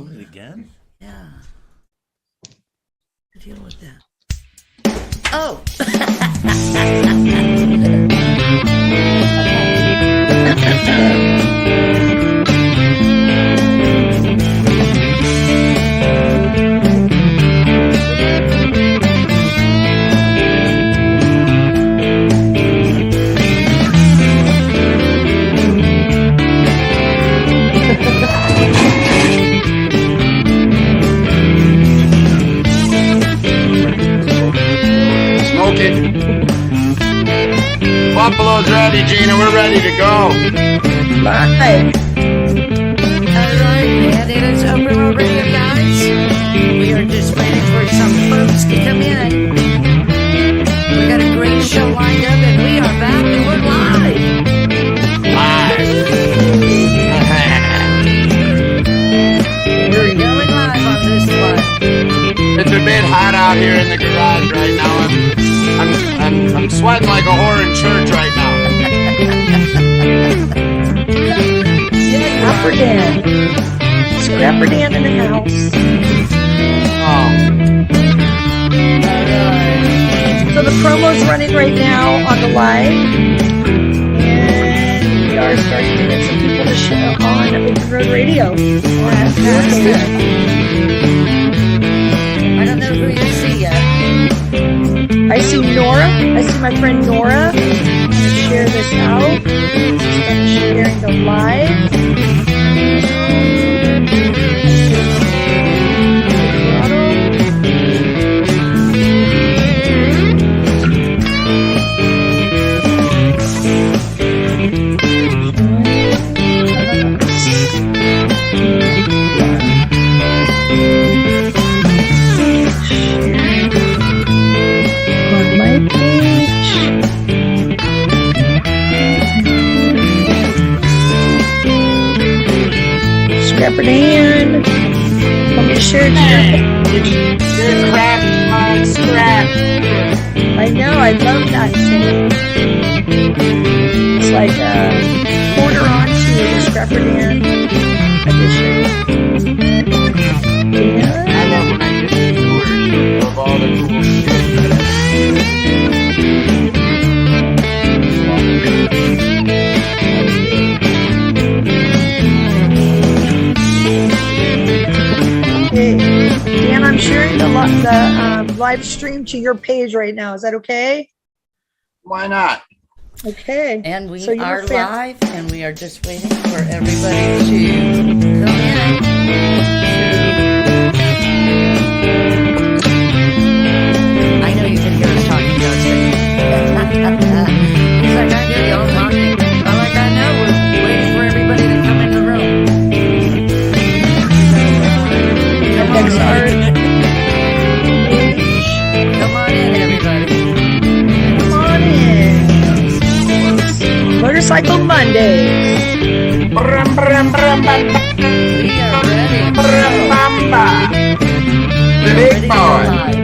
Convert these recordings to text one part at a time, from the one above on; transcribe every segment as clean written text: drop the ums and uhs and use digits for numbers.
doing it again? Yeah. Deal with that. Oh. Buffalo's ready, Gina. We're ready to go. Live. Alright, and it is Open Road Radio, guys. We are just waiting for some folks to come in. We got a great show lined up, and we are back, and we're live. We're going live on this one. It's a bit hot out here in the garage right now. I'm sweating like a whore in church right now. Scrapper Dan. Scrapper Dan in the house. Oh. So the promo's running right now on the live. And we are starting to get some people to show on Open Road Radio. Fantastic. I don't know who you see yet. I see Nora. I see my friend Nora. I'm going to share this out. I'm sharing the live. Scrapper Dan. I'm going to share it to your page. You're crap, scrap. I know, I love that thing. It's like a quarter on to the Scrapper Dan edition. I love when I get the tours of all the cool shit. Dan, I'm sharing the live stream to your page right now. Is that okay? Why not? Okay. And we So you're are fan- live, and we are just waiting for everybody to come in. I know you can hear us talking, Justin. He's like, I hear y'all talking. I'm like, I know, we're waiting for everybody to come in the room. Come on, come on in, everybody. Come on in. Motorcycle Mondays. Brum, brum, brum, bum, We are ready. brum, bum, bum. The Ready big to go boy. live.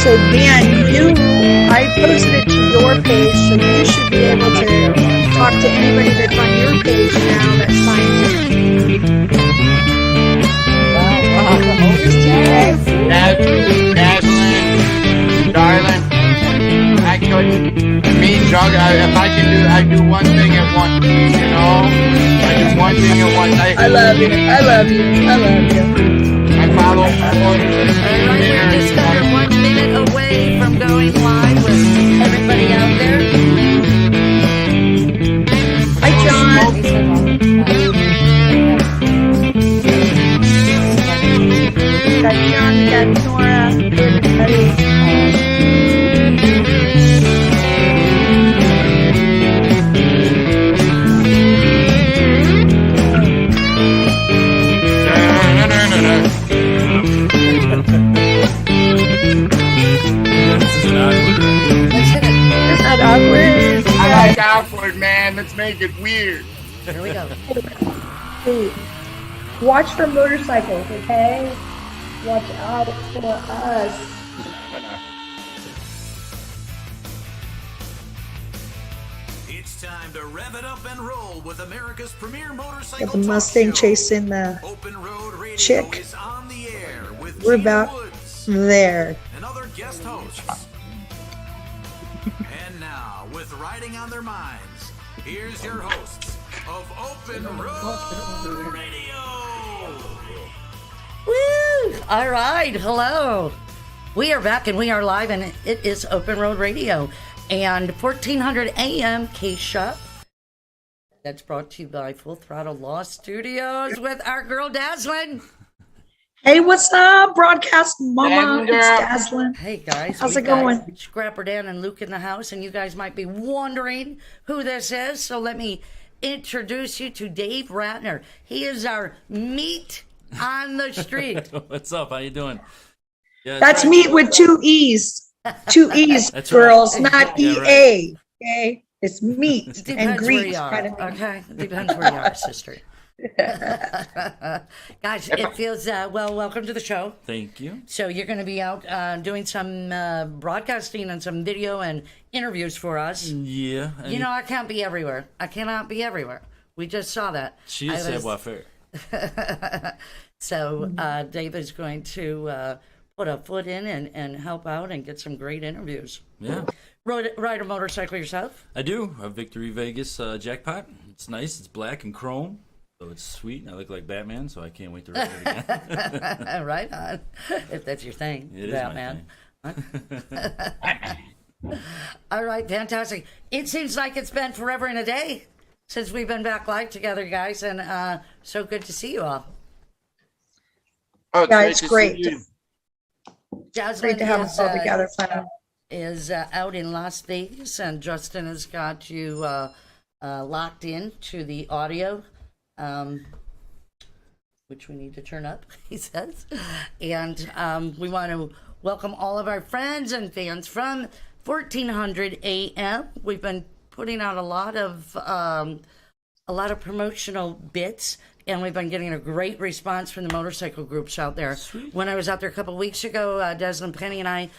So Dan, I posted it to your page, so you should be able to talk to anybody that's on your page now that signs in. Dazzling, darling, I couldn't meet Jug. If I do one thing at once, you know? I do one thing at once. I love you. I love you. I love you. I follow orders. Alright, we're just under 1 minute away from going live with everybody out there. Hi, John. We got John, we got Nora, everybody. Isn't that awkward? I like awkward, man. Let's make it weird. Here we go. Hey, watch for motorcycles, okay? Watch out for us. It's time to rev it up and roll with America's premier motorcycle Got the talk Mustang show. chasing the Open Road Radio chick. is on the air with We're Gina about Woods there. and other guest hosts. And now, with riding on their minds, here's your hosts of Open Road Radio. Woo! All right, hello. We are back and we are live, and it is Open Road Radio and 1400 AM K-Shop. That's brought to you by Full Throttle Law Studios with our girl Dazzlin. Hey, what's up, broadcast mama? And, It's Dazzlin. Hey guys, How's we it got going? Scrapper Dan and Luke in the house, and you guys might be wondering who this is. So let me introduce you to Dave Ratner. He is our meat on the street. What's up? How you doing? Yeah, That's right. meat with two E's. Two E's, That's girls, right. not Yeah, EA. Okay? It's meat and Depends where grease. you are. kind of meat. Okay, depends where you are, sister. Guys, it feels welcome to the show. Thank you. So you're going to be out doing some broadcasting and some video and interviews for us. Yeah. You know, I can't be everywhere. I cannot be everywhere. We just saw that. she is I was- savoir faire. So Dave is going to put a foot in and help out and get some great interviews. Yeah, Ride a motorcycle yourself? I do. A Victory Vegas jackpot. It's nice. It's black and chrome, so it's sweet. I look like Batman, so I can't wait to ride it again. Right on. If that's your thing, It is Batman. my thing. All right, fantastic. It seems like it's been forever and a day since we've been back live together, guys, and so good to see you all. Oh, Yeah, it's to great. see you. Jasmine Great to have us all together. Finally. is out in Las Vegas, and Justin has got you locked in to the audio, which we need to turn up, he says. And we want to welcome all of our friends and fans from 1400 AM. We've been putting out a lot of promotional bits, and we've been getting a great response from the motorcycle groups out there. When I was out there a couple of weeks ago, Desmond Penny and I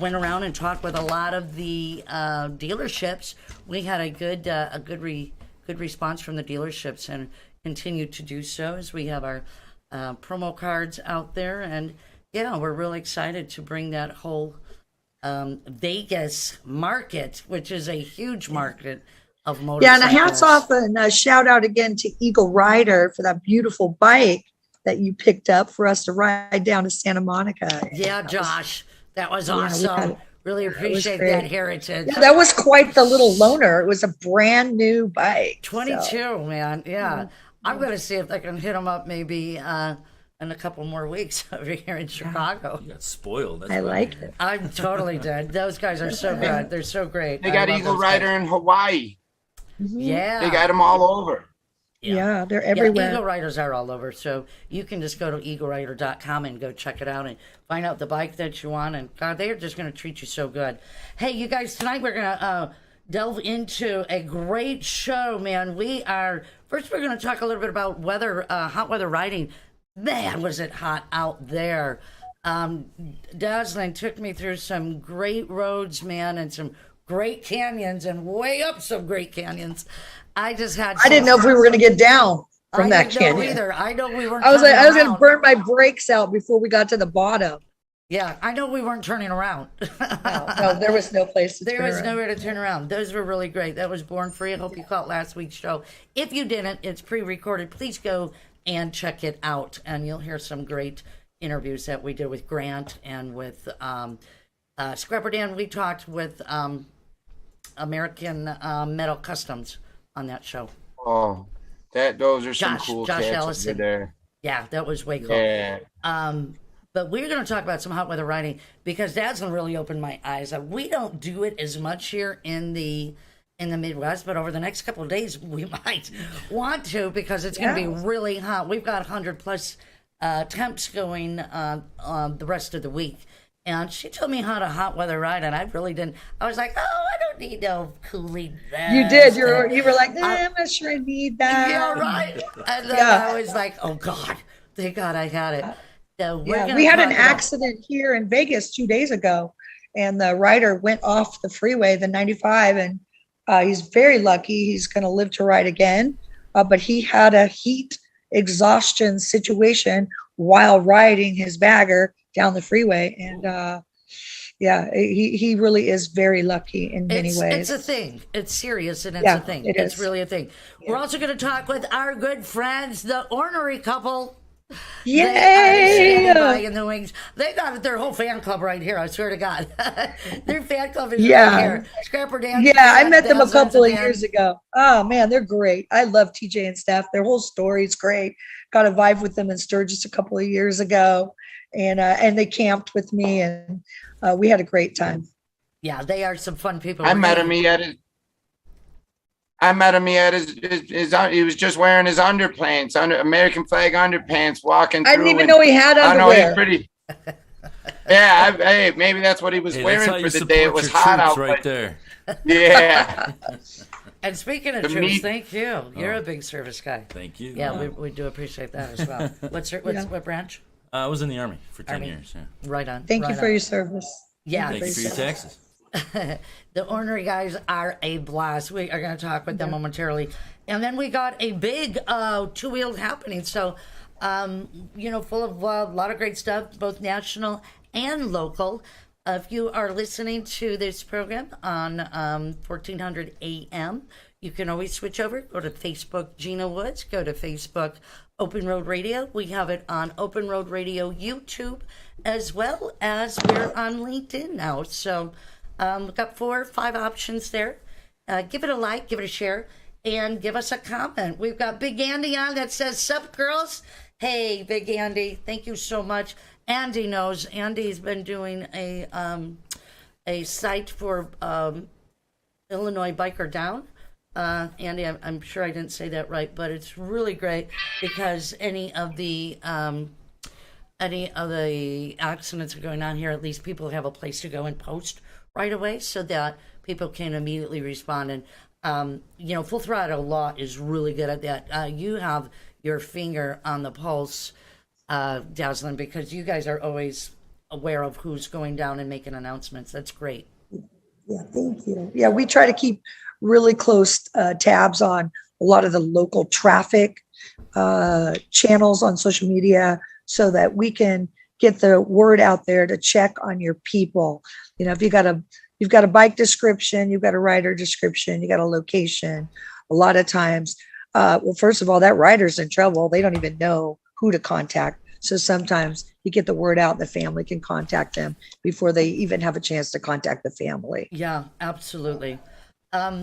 went around and talked with a lot of the dealerships. We had a good response from the dealerships, and continue to do so as we have our promo cards out there. And yeah, we're really excited to bring that whole Vegas market, which is a huge market of Yeah, motorcycles. and a hats off and a shout out again to Eagle Rider for that beautiful bike that you picked up for us to ride down to Santa Monica. Yeah, Josh, that was Yeah, we awesome. had it. Really appreciate great. that heritage. Yeah, that was quite the little loaner. It was a brand new bike. 22, so. man. Yeah. I'm going to see if I can hit them up maybe in a couple more weeks over here in Chicago. You got spoiled. That's I what like did. it. I'm totally dead. Those guys are so good. They're so great. They I got love Eagle those Rider guys. in Hawaii. Yeah. They got them all over. Yeah, they're Yeah, everywhere. Eagle Riders are all over, so you can just go to eaglerider.com and go check it out and find out the bike that you want. And God, they are just going to treat you so good. Hey, you guys, tonight we're going to delve into a great show, man. First we're going to talk a little bit about weather, hot weather riding. Man, was it hot out there. Dazzling took me through some great roads, man, and some great canyons, and way up some great canyons. I just had. I didn't know if we were going to get down from that didn't know canyon. either. I know we weren't. I was like, turning I was going to around. burn my brakes out before we got to the bottom. Yeah, I know we weren't turning around. No, there was no place to There turn was around. nowhere to turn around. Those were really great. That was Born Free. I hope you caught last week's show. If you didn't, it's pre-recorded. Please go and check it out, and you'll hear some great interviews that we did with Grant and with Scrapper Dan. We talked with American Metal Customs on that show. Oh, those are some Josh cool cats over Ellison. there. Yeah, that was way cool. Yeah. But we're going to talk about some hot weather riding because Dazzlin really opened my eyes. We don't do it as much here in the Midwest, but over the next couple of days we might want to because it's going to be really hot. We've got 100 plus temps going the rest of the week. And she told me how to hot weather ride, and I really didn't. I was like, oh, I don't need no cooling vest. You did. You were like, I- I'm not sure I need that. Yeah, right. And then Yeah. I was like, oh God, thank God I had it. So we're Yeah, gonna we had an talk about- accident here in Vegas 2 days ago, and the rider went off the freeway, the 95, and he's very lucky. He's going to live to ride again, but he had a heat exhaustion situation while riding his bagger down the freeway, and yeah, he really is very lucky in many ways. It's a thing. It's serious, and it's Yeah, a thing. it It's is. really a thing. We're also going to talk with our good friends, the Ornery couple. They are standing by Yay! in the wings. They got their whole fan club right here. I swear to God, their fan club is Yeah. right here. Scrapper Dan. Yeah, I met them a Thousands couple of Dan. years ago. Oh man, they're great. I love TJ and Steph. Their whole story is great. Got a vibe with them in Sturgis a couple of years ago, and they camped with me, and we had a great time. Yeah, they are some fun people. I met him. He had his he was just wearing his underpants, American flag underpants, walking through. I didn't even know he had I know he's underwear. pretty. Yeah, hey, maybe that's what he was Hey, that's how wearing you for the day. It support was your hot troops out. right but- there. Yeah. And speaking of The troops, meat- thank you. You're a big service guy. Thank you. Yeah, we do appreciate that as well. What branch? I was in the Army for 10 Army. years. Yeah. Right on. Thank you right for on. your service. Yeah, Thank you for your taxes. the ornery guys are a blast. We are going to talk with them momentarily. And then we got a big two-wheeled happening. So, full of a lot of great stuff, both national and local. If you are listening to this program on 1400 AM, you can always switch over. Go to Facebook, Gina Woods. Go to Facebook, Open Road Radio. We have it on Open Road Radio YouTube, as well as we're on LinkedIn now. So we've got 4 or 5 options there. Give it a like, give it a share, and give us a comment. We've got Big Andy on that says, "Sup, girls?" Hey, Big Andy, thank you so much. Andy knows. Andy's been doing a site for Illinois Biker Down. Andy, I'm sure I didn't say that right, but it's really great because any of the accidents are going on here, at least people have a place to go and post right away so that people can immediately respond. And Full Throttle Law is really good at that. You have your finger on the pulse, Dazzlin, because you guys are always aware of who's going down and making announcements. That's great. Yeah, thank you. Yeah, we try to keep really close tabs on a lot of the local traffic channels on social media so that we can get the word out there to check on your people. If you've got a bike description, you've got a rider description, you got a location. A lot of times, first of all, that rider's in trouble. They don't even know who to contact. So sometimes you get the word out, the family can contact them before they even have a chance to contact the family. Yeah, absolutely.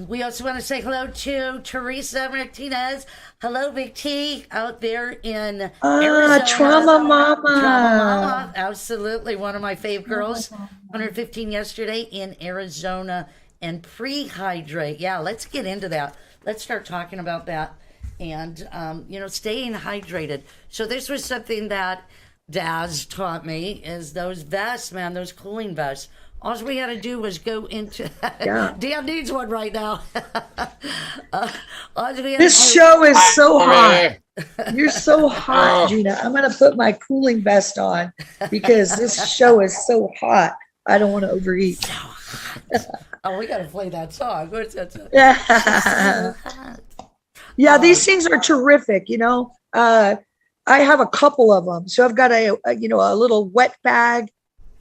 We also want to say hello to Teresa Martinez. Hello, Big T, out there in Arizona. Trauma Mama. Trauma Mama, absolutely. One of my fave girls. 115 yesterday in Arizona. And pre-hydrate. Yeah, let's get into that. Let's start talking about that. And, staying hydrated. So this was something that Daz taught me is those vests, man, those cooling vests. All we had to do was go into. Yeah. Dan needs one right now. This show is so hot. Yeah. You're so hot, Gina. I'm going to put my cooling vest on because this show is so hot. I don't want to overeat. Oh, we got to play that song. What's that song? Yeah, these things are terrific. I have a couple of them. So I've got a little wet bag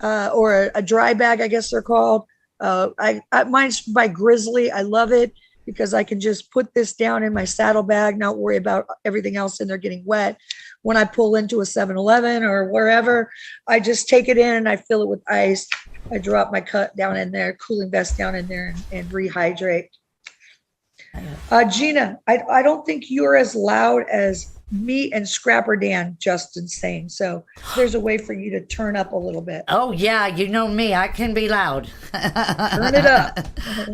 or a dry bag, I guess they're called. Mine's by Grizzly. I love it because I can just put this down in my saddlebag, not worry about everything else in there getting wet. When I pull into a 7-Eleven or wherever, I just take it in and I fill it with ice. I drop my cut down in there, cooling vest down in there, and rehydrate. Gina, I don't think you're as loud as me and Scrapper Dan, Justin's saying. So there's a way for you to turn up a little bit. Oh, yeah, you know me. I can be loud. Turn it up.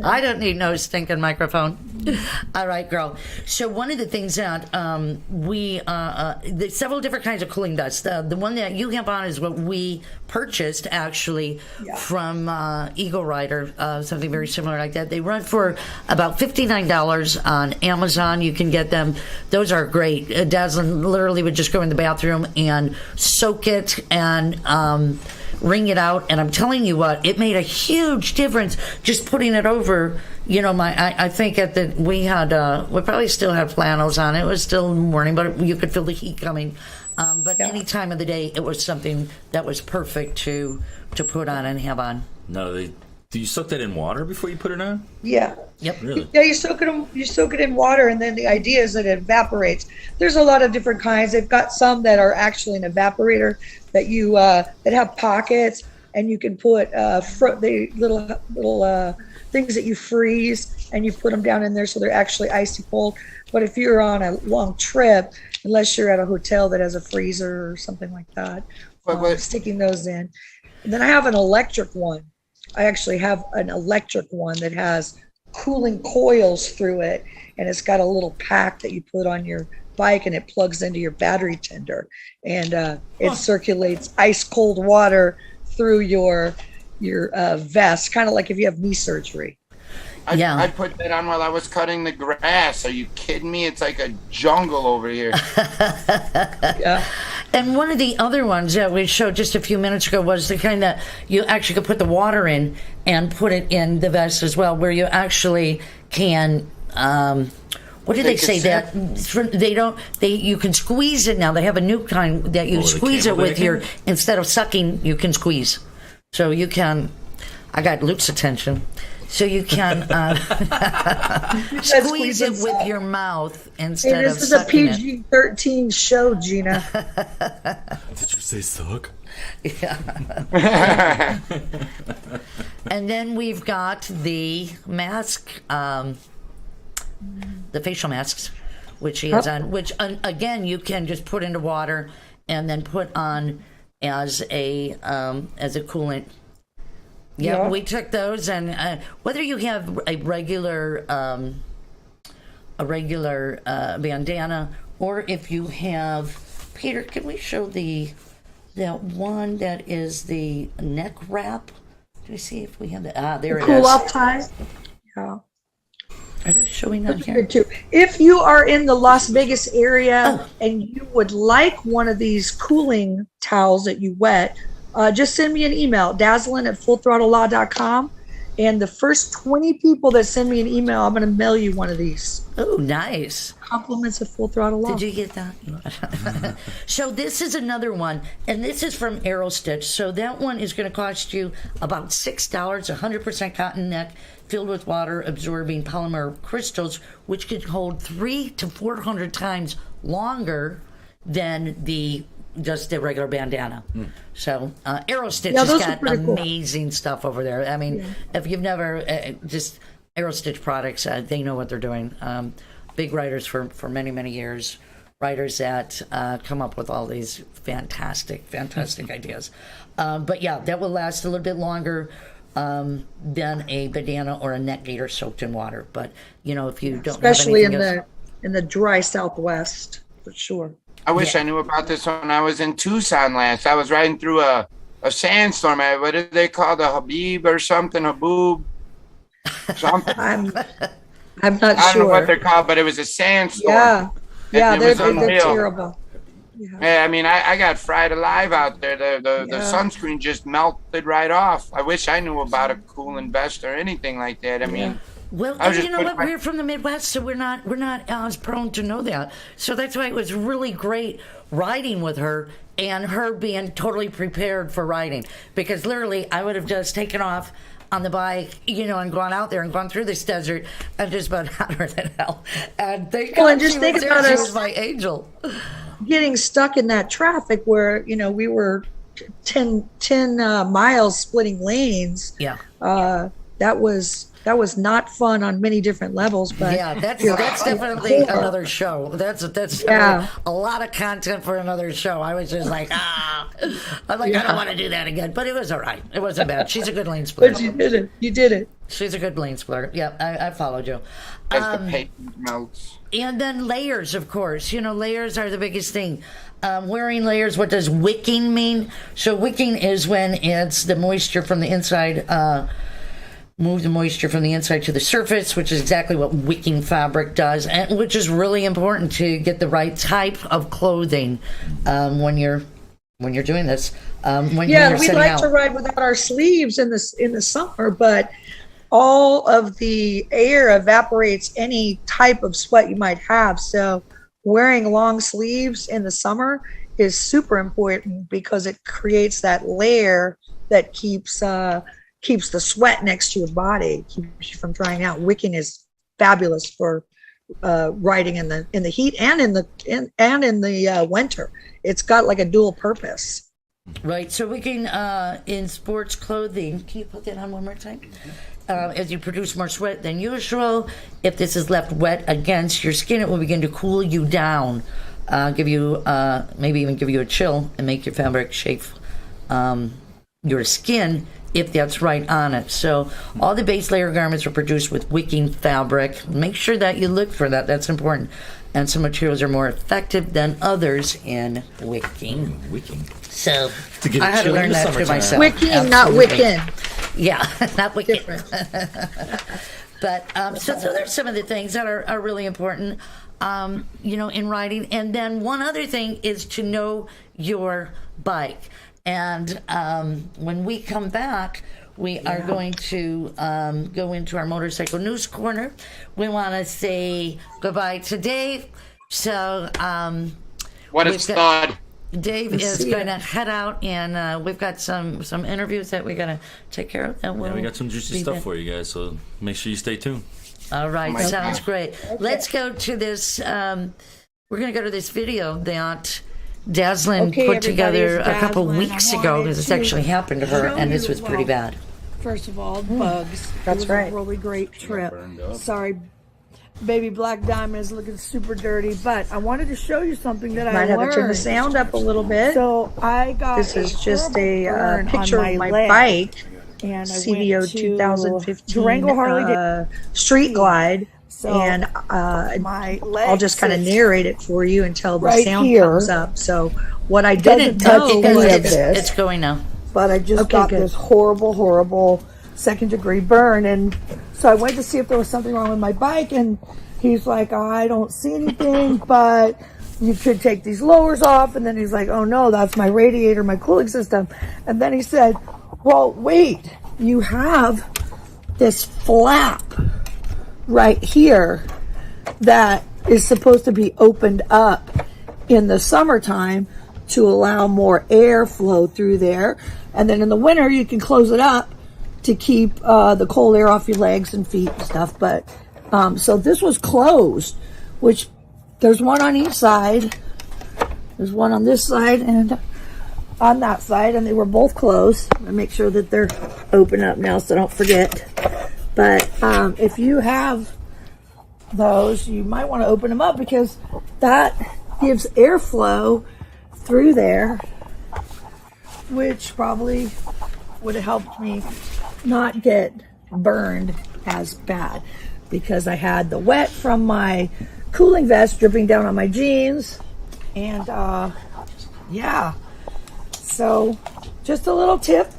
I don't need no stinking microphone. All right, girl. So one of the things that there's several different kinds of cooling vests. The one that you have on is what we purchased, actually, from Eagle Rider, something very similar like that. They run for about $59 on Amazon. You can get them. Those are great. Dazzlin literally would just go in the bathroom and soak it and wring it out. And I'm telling you what, it made a huge difference just putting it over. You know, I think we probably still had flannels on. It was still morning, but you could feel the heat coming. But any time of the day, it was something that was perfect to put on and have on. No, do you soak that in water before you put it on? Yeah. Yep. Really? Yeah, you soak it in water, and then the idea is that it evaporates. There's a lot of different kinds. They've got some that are actually an evaporator that you that have pockets, and you can put the little things that you freeze, and you put them down in there so they're actually icy cold. But if you're on a long trip, unless you're at a hotel that has a freezer or something like that, sticking those in. And then I have an electric one. I actually have an electric one that has cooling coils through it, and it's got a little pack that you put on your bike, and it plugs into your battery tender, and it circulates ice cold water through your vest, kind of like if you have knee surgery. I put that on while I was cutting the grass. Are you kidding me? It's like a jungle over here. Yeah. And one of the other ones that we showed just a few minutes ago was the kind that you actually could put the water in and put it in the vest as well, where you actually can. What did they say that you can squeeze it now? They have a new kind that you squeeze it with instead of sucking, you can squeeze. So you can. I got Luke's attention. So you can squeeze it with your mouth instead of sucking it. This is a PG-13 show, Gina. Did you say suck? Yeah. And then we've got the mask, the facial masks, which he has on, which again you can just put into water and then put on as a coolant. Yeah, we took those, and whether you have a regular bandana, or if you have, Peter, can we show that one that is the neck wrap? Do we see if we have that? There it is. Cool off ties. Yeah. Are those showing on here? Good too. If you are in the Las Vegas area and you would like one of these cooling towels that you wet, just send me an email, dazzlin@fullthrottlelaw.com. And the first 20 people that send me an email, I'm going to mail you one of these. Oh, nice. Compliments of Full Throttle Law. Did you get that? So this is another one, and this is from Aerostitch. So that one is going to cost you about $6, 100% cotton neck, filled with water absorbing polymer crystals, which can hold 300 to 400 times longer than just the regular bandana. So Aerostitch has got amazing stuff over there. I mean, if you've never just Aerostitch products, they know what they're doing. Big writers for many, many years. Writers that come up with all these fantastic ideas. But yeah, that will last a little bit longer than a bandana or a neck gaiter soaked in water. But you know, if you don't, especially have anything in the dry Southwest, for sure. I wish I knew about this when I was in Tucson last. I was riding through a sandstorm. What do they call the Habib or something? Haboob? Something. I'm not I don't sure. know what they're called, but it was a sandstorm. Yeah, they're unreal. terrible. Yeah, I mean, I got fried alive out there. The sunscreen just melted right off. I wish I knew about a cooling vest or anything like that. I mean... Well, you know what? We're from the Midwest, so we're not as prone to know that. So that's why it was really great riding with her and her being totally prepared for riding. Because literally, I would have just taken off on the bike, you know, and gone out there and gone through this desert and just about hotter than hell. And thank God she was my angel. Getting stuck in that traffic where, you know, we were 10 miles splitting lanes. Yeah. That was not fun on many different levels, but yeah, that's definitely another show. That's a lot of content for another show. I was just like, I don't want to do that again, but it was all right. It wasn't bad. She's a good lane splitter. But you did it. She's a good lane splitter. Yeah, I followed you. As the paint melts. And then layers, of course. You know, layers are the biggest thing. Wearing layers. What does wicking mean? So wicking is when it's the moisture from the inside. move the moisture from the inside to the surface, which is exactly what wicking fabric does, and which is really important to get the right type of clothing when you're doing this. When Yeah, you're we'd setting like out. to ride without our sleeves in the summer, but all of the air evaporates any type of sweat you might have. So wearing long sleeves in the summer is super important because it creates that layer that keeps the sweat next to your body, keeps you from drying out. Wicking is fabulous for riding in the heat and in the winter. It's got like a dual purpose. Right, so wicking in sports clothing. Can you put that on one more time? As you produce more sweat than usual, if this is left wet against your skin, it will begin to cool you down, give you maybe even give you a chill and make your fabric chafe your skin if that's right on it. So all the base layer garments are produced with wicking fabric. Make sure that you look for that. That's important. And some materials are more effective than others in wicking. Wicking. So To get I had to chill in learn the that to summertime. myself. Wicking, not Absolutely. wicking. Yeah, not wicking. Different. But so there's some of the things that are really important, in riding. And then one other thing is to know your bike. And when we come back, we are going to go into our motorcycle news corner. We want to say goodbye to Dave. So What a we've got- stud. Dave is going to head out, and we've got some interviews that we got to take care of. And Yeah, we got some juicy be stuff back. for you guys, so make sure you stay tuned. All right, my sounds God. great. Let's go to this. We're going to go to this video that Dazzlin Okay, put everybody, together it's a couple Dazzlin. weeks I ago wanted because it's to actually happened to her, show and this you- was pretty well, bad. First of all, bugs. That's it was right. a really great trip. Sorry, baby Black Diamond is looking super dirty, but I wanted to show you something that Might I have to turn the learned. sound up a little bit. So I got This is just a horrible burn picture on of my leg, bike, and I CVO went to 2015 Durango Harley Street Glide. So And my leg. I'll just kind of narrate it for you until the right sound here. comes up. So what I Doesn't didn't touch know any was of this. It's going now. But I just Okay, got good. this horrible second-degree burn, and so I went to see if there was something wrong with my bike, and he's like, I don't see anything, but you could take these lowers off. And then he's like, oh no, that's my radiator, my cooling system. And then he said, well, wait, you have this flap right here that is supposed to be opened up in the summertime to allow more air flow through there. And then in the winter, you can close it up to keep the cold air off your legs and feet and stuff. But so this was closed, which there's one on each side. There's one on this side and on that side, and they were both closed. I make sure that they're open up now so don't forget. But if you have those, you might want to open them up because that gives airflow through there, which probably would have helped me not get burned as bad because I had the wet from my cooling vest dripping down on my jeans. And yeah, so just a little tip.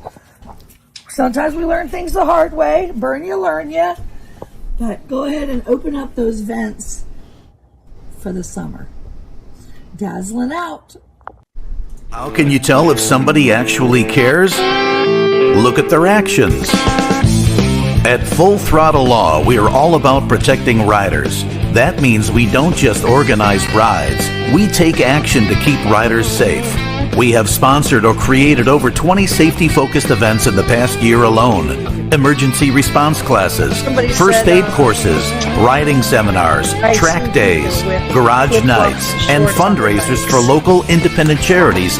Sometimes we learn things the hard way. Burn you, learn you. But go ahead and open up those vents for the summer. Dazzling out. How can you tell if somebody actually cares? Look at their actions. At Full Throttle Law, we are all about protecting riders. That means we don't just organize rides, we take action to keep riders safe. We have sponsored or created over 20 safety-focused events in the past year alone. Emergency response classes, Somebody first said, aid courses, riding seminars, track days, garage nights, and fundraisers for local independent charities.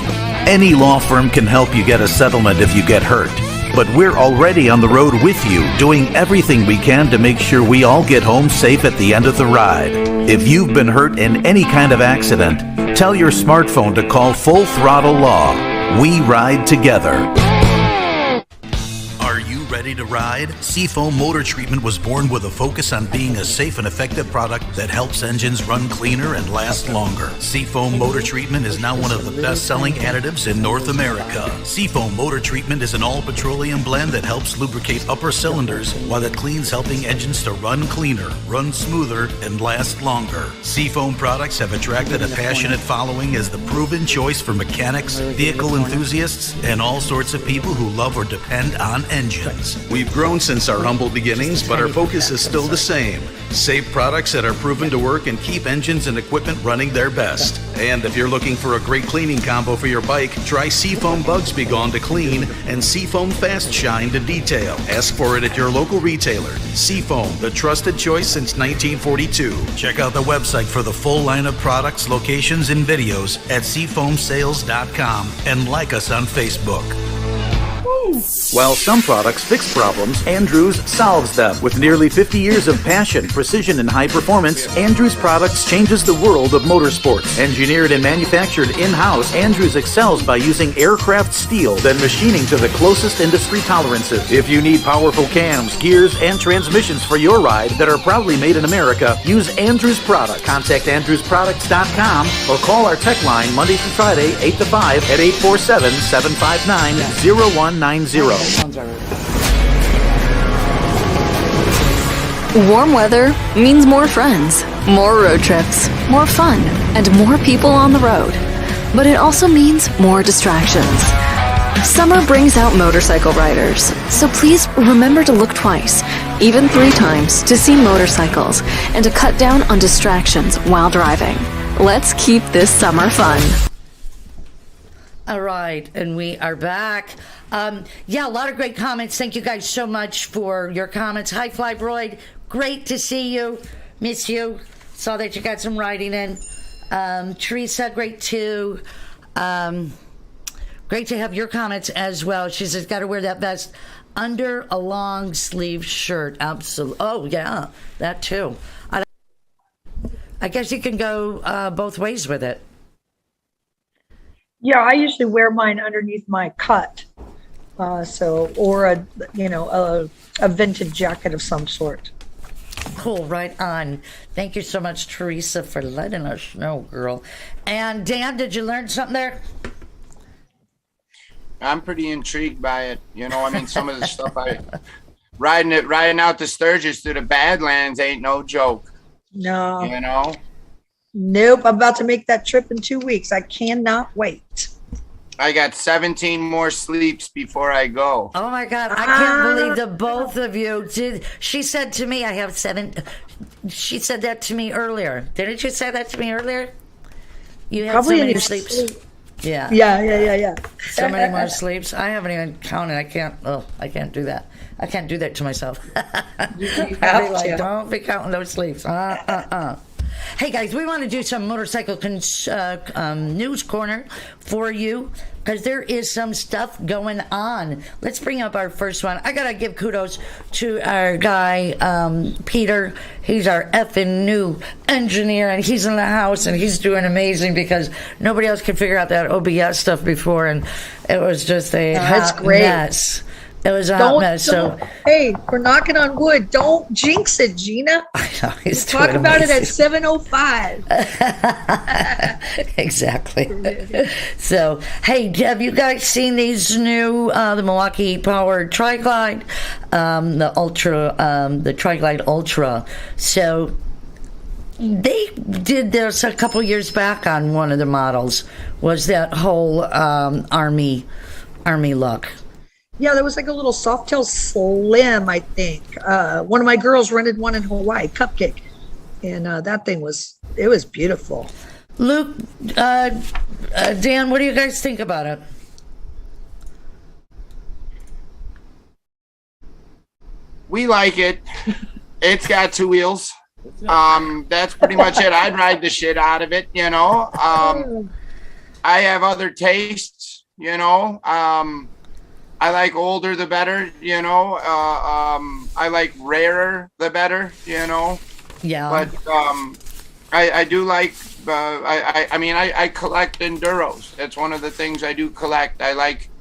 Any law firm can help you get a settlement if you get hurt. But we're already on the road with you, doing everything we can to make sure we all get home safe at the end of the ride. If you've been hurt in any kind of accident, tell your smartphone to call Full Throttle Law. We ride together. Are you ready ready to ride? Seafoam Motor Treatment was born with a focus on being a safe and effective product that helps engines run cleaner and last longer. Seafoam Motor Treatment is now one of the best-selling additives in North America. Seafoam Motor Treatment is an all-petroleum blend that helps lubricate upper cylinders while it cleans, helping engines to run cleaner, run smoother, and last longer. Seafoam products have attracted a passionate following as the proven choice for mechanics, vehicle enthusiasts, and all sorts of people who love or depend on engines. We've grown since our humble beginnings, but our focus is still the same. Safe products that are proven to work and keep engines and equipment running their best. And if you're looking for a great cleaning combo for your bike, try Seafoam Bugs Be Gone to clean and Seafoam Fast Shine to detail. Ask for it at your local retailer. Seafoam, the trusted choice since 1942. Check out the website for the full line of products, locations, and videos at seafoamsales.com and like us on Facebook. While some products fix problems, Andrews solves them. With nearly 50 years of passion, precision, and high performance, Andrews Products changes the world of motorsports. Engineered and manufactured in-house, Andrews excels by using aircraft steel, then machining to the closest industry tolerances. If you need powerful cams, gears, and transmissions for your ride that are proudly made in America, use Andrews Products. Contact AndrewsProducts.com or call our tech line Monday through Friday, 8 to 5 at 847-759-0190. Warm weather means more friends, more road trips, more fun, and more people on the road. But it also means more distractions. Summer brings out motorcycle riders, so please remember to look twice, even 3 times, to see motorcycles and to cut down on distractions while driving. Let's keep this summer fun. All right, and we are back. Yeah, a lot of great comments. Thank you guys so much for your comments. Hi, Flybroid. Great to see you. Miss you. Saw that you got some writing in. Teresa, great too. Great to have your comments as well. She says, got to wear that vest under a long sleeve shirt. Absolutely. Oh, yeah, that too. I guess you can go both ways with it. Yeah, I usually wear mine underneath my cut. Or a vintage jacket of some sort. Cool, right on. Thank you so much, Teresa, for letting us know, girl. And Dan, did you learn something there? I'm pretty intrigued by it. Some of the stuff riding out the Sturgis through the Badlands ain't no joke. No. Nope, I'm about to make that trip in 2 weeks. I cannot wait. I got 17 more sleeps before I go. Oh my God, I can't believe the both of you did. She said to me, I have 7. She said that to me earlier. Didn't you say that to me earlier? You have Probably so many in your sleeps. sleep. Yeah. Yeah. So many more sleeps. I haven't even counted. I can't do that. I can't do that to myself. You I'd have be like, to. don't be counting those sleeps. Hey guys, we want to do some motorcycle news corner for you because there is some stuff going on. Let's bring up our first one. I gotta give kudos to our guy Peter. He's our effing new engineer, and he's in the house, and he's doing amazing because nobody else could figure out that OBS stuff before, and it was just a hot mess. It was a hot mess. So, hey, we're knocking on wood. Don't jinx it, Gina. I know, he's talk about it at 7:05. Exactly. So, hey, have you guys seen these new the Milwaukee powered Tri-Glide, the Tri-Glide Ultra? So they did this a couple years back on one of the models. Was that whole army look? Yeah, there was like a little Softail Slim, I think. One of my girls rented one in Hawaii, Cupcake, and that thing was beautiful. Luke, Dan, what do you guys think about it? We like it. It's got 2 wheels. That's pretty much it. I'd ride the shit out of it, I have other tastes, I like older the better, I like rarer the better, Yeah. But I do like I collect enduros. That's one of the things I do collect. I like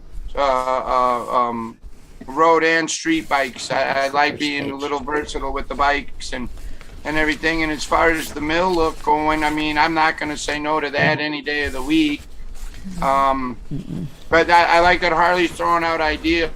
road and street bikes. I like being a little versatile with the bikes and everything. And as far as the mill look going, I mean, I'm not going to say no to that any day of the week. But I like that Harley's throwing out ideas.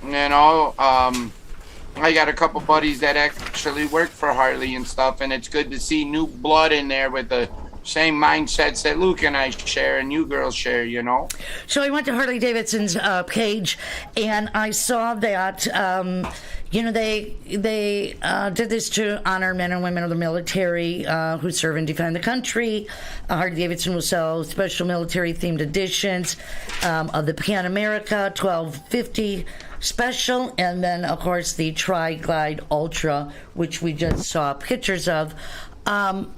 You know, I got a couple buddies that actually work for Harley and stuff, and it's good to see new blood in there with the same mindsets that Luke and I share and you girls share, you know? So I went to Harley Davidson's page, and I saw that, you know, they did this to honor men and women of the military who serve and defend the country. Harley Davidson will sell special military-themed editions of the Pan America 1250 Special, and then, of course, the Tri-Glide Ultra, which we just saw pictures of. And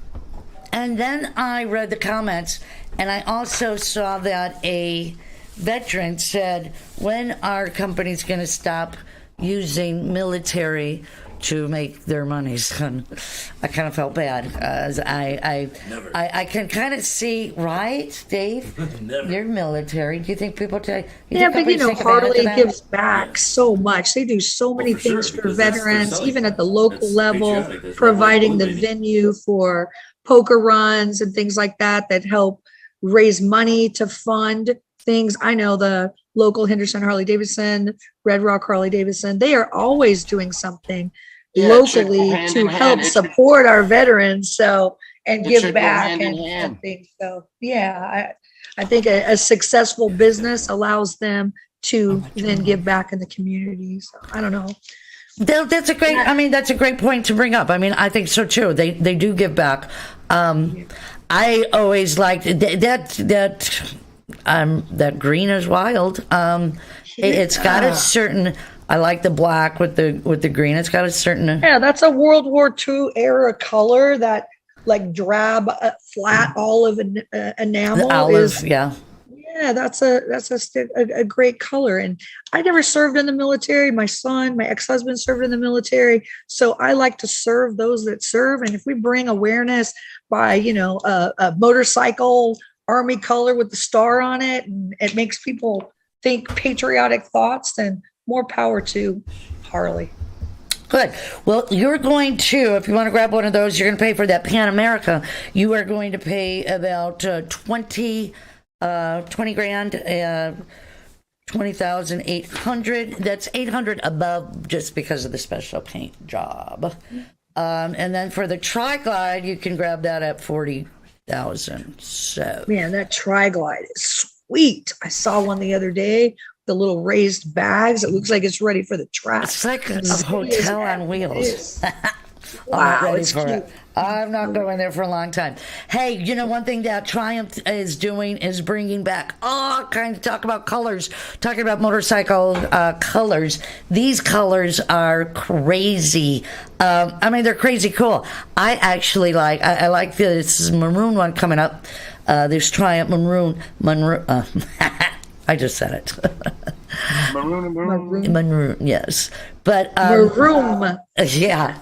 then I read the comments, and I also saw that a veteran said, when are companies going to stop using military to make their money, son? I kind of felt bad. As I can kind of see, right, Dave? You're military. Do you think people take? Yeah, but you know, Harley gives back so much. They do so many things for veterans, even at the local level, providing the venue for poker runs and things like that help raise money to fund things. I know the local Henderson Harley Davidson, Red Rock Harley Davidson, they are always doing something locally to help support our veterans, and give back and things. So yeah, I think a successful business allows them to then give back in the community. So I don't know. That's a great. I mean, that's a great point to bring up. I mean, I think so too. They do give back. I always liked that green is wild. It's got a certain. I like the black with the green. It's got a certain. Yeah, that's a World War II era color. That like drab, flat olive enamel. The olive, yeah. Yeah, that's a great color. And I never served in the military. My ex-husband served in the military. So I like to serve those that serve. And if we bring awareness by, you know, a motorcycle army color with the star on it, and it makes people think patriotic thoughts, then more power to Harley. Good. Well, you're going to, if you want to grab one of those, you're going to pay for that Pan America. You are going to pay about 20 grand, 20,800. That's 800 above just because of the special paint job. And then for the Tri-Glide, you can grab that at 40,000. So man, that Tri-Glide is sweet. I saw one the other day. The little raised bags. It looks like it's ready for the track. It's like a hotel on wheels. Wow, it's cute. I'm not going there for a long time. Hey, you know, one thing that Triumph is doing is bringing back all kinds of talk about colors, talking about motorcycle colors. These colors are crazy. I mean, they're crazy cool. I actually I like this maroon one coming up. There's Triumph Maroon. I just said it. Maroon, yes. But maroon. Yeah.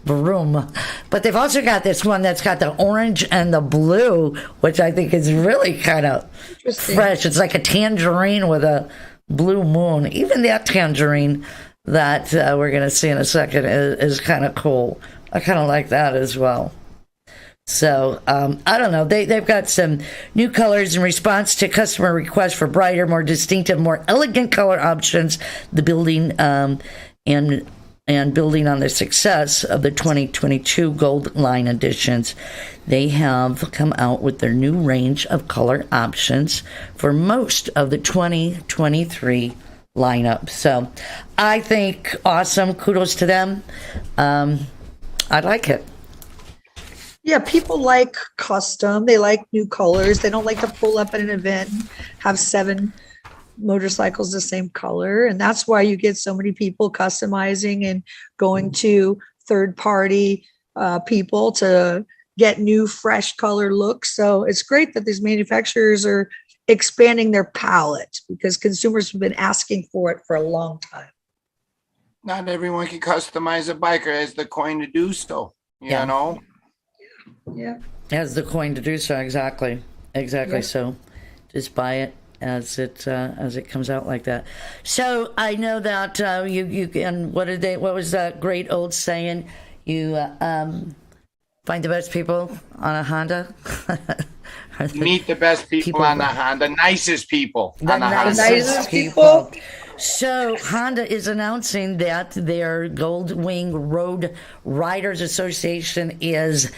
Broom. But they've also got this one that's got the orange and the blue, which I think is really kind of fresh. It's like a tangerine with a blue moon. Even that tangerine that we're going to see in a second is kind of cool. I kind of like that as well. So, I don't know. They've got some new colors in response to customer requests for brighter, more distinctive, more elegant color options. The building and building on the success of the 2022 Gold Line editions, they have come out with their new range of color options for most of the 2023 lineup. So I think awesome. Kudos to them. I like it. Yeah, people like custom. They like new colors. They don't like to pull up at an event and have 7 motorcycles the same color, and that's why you get so many people customizing and going to third-party people to get new fresh color looks. So it's great that these manufacturers are expanding their palette because consumers have been asking for it for a long time. Not everyone can customize a biker as the coin to do so, you know. Yeah, has the coin to do so. Exactly. Yeah. So just buy it as it comes out like that. So I know that you and what was that great old saying? You find the best people on a Honda. Meet the best people on the Honda, nicest people on the Honda. Nicest people. So Honda is announcing that their Goldwing Road Riders Association is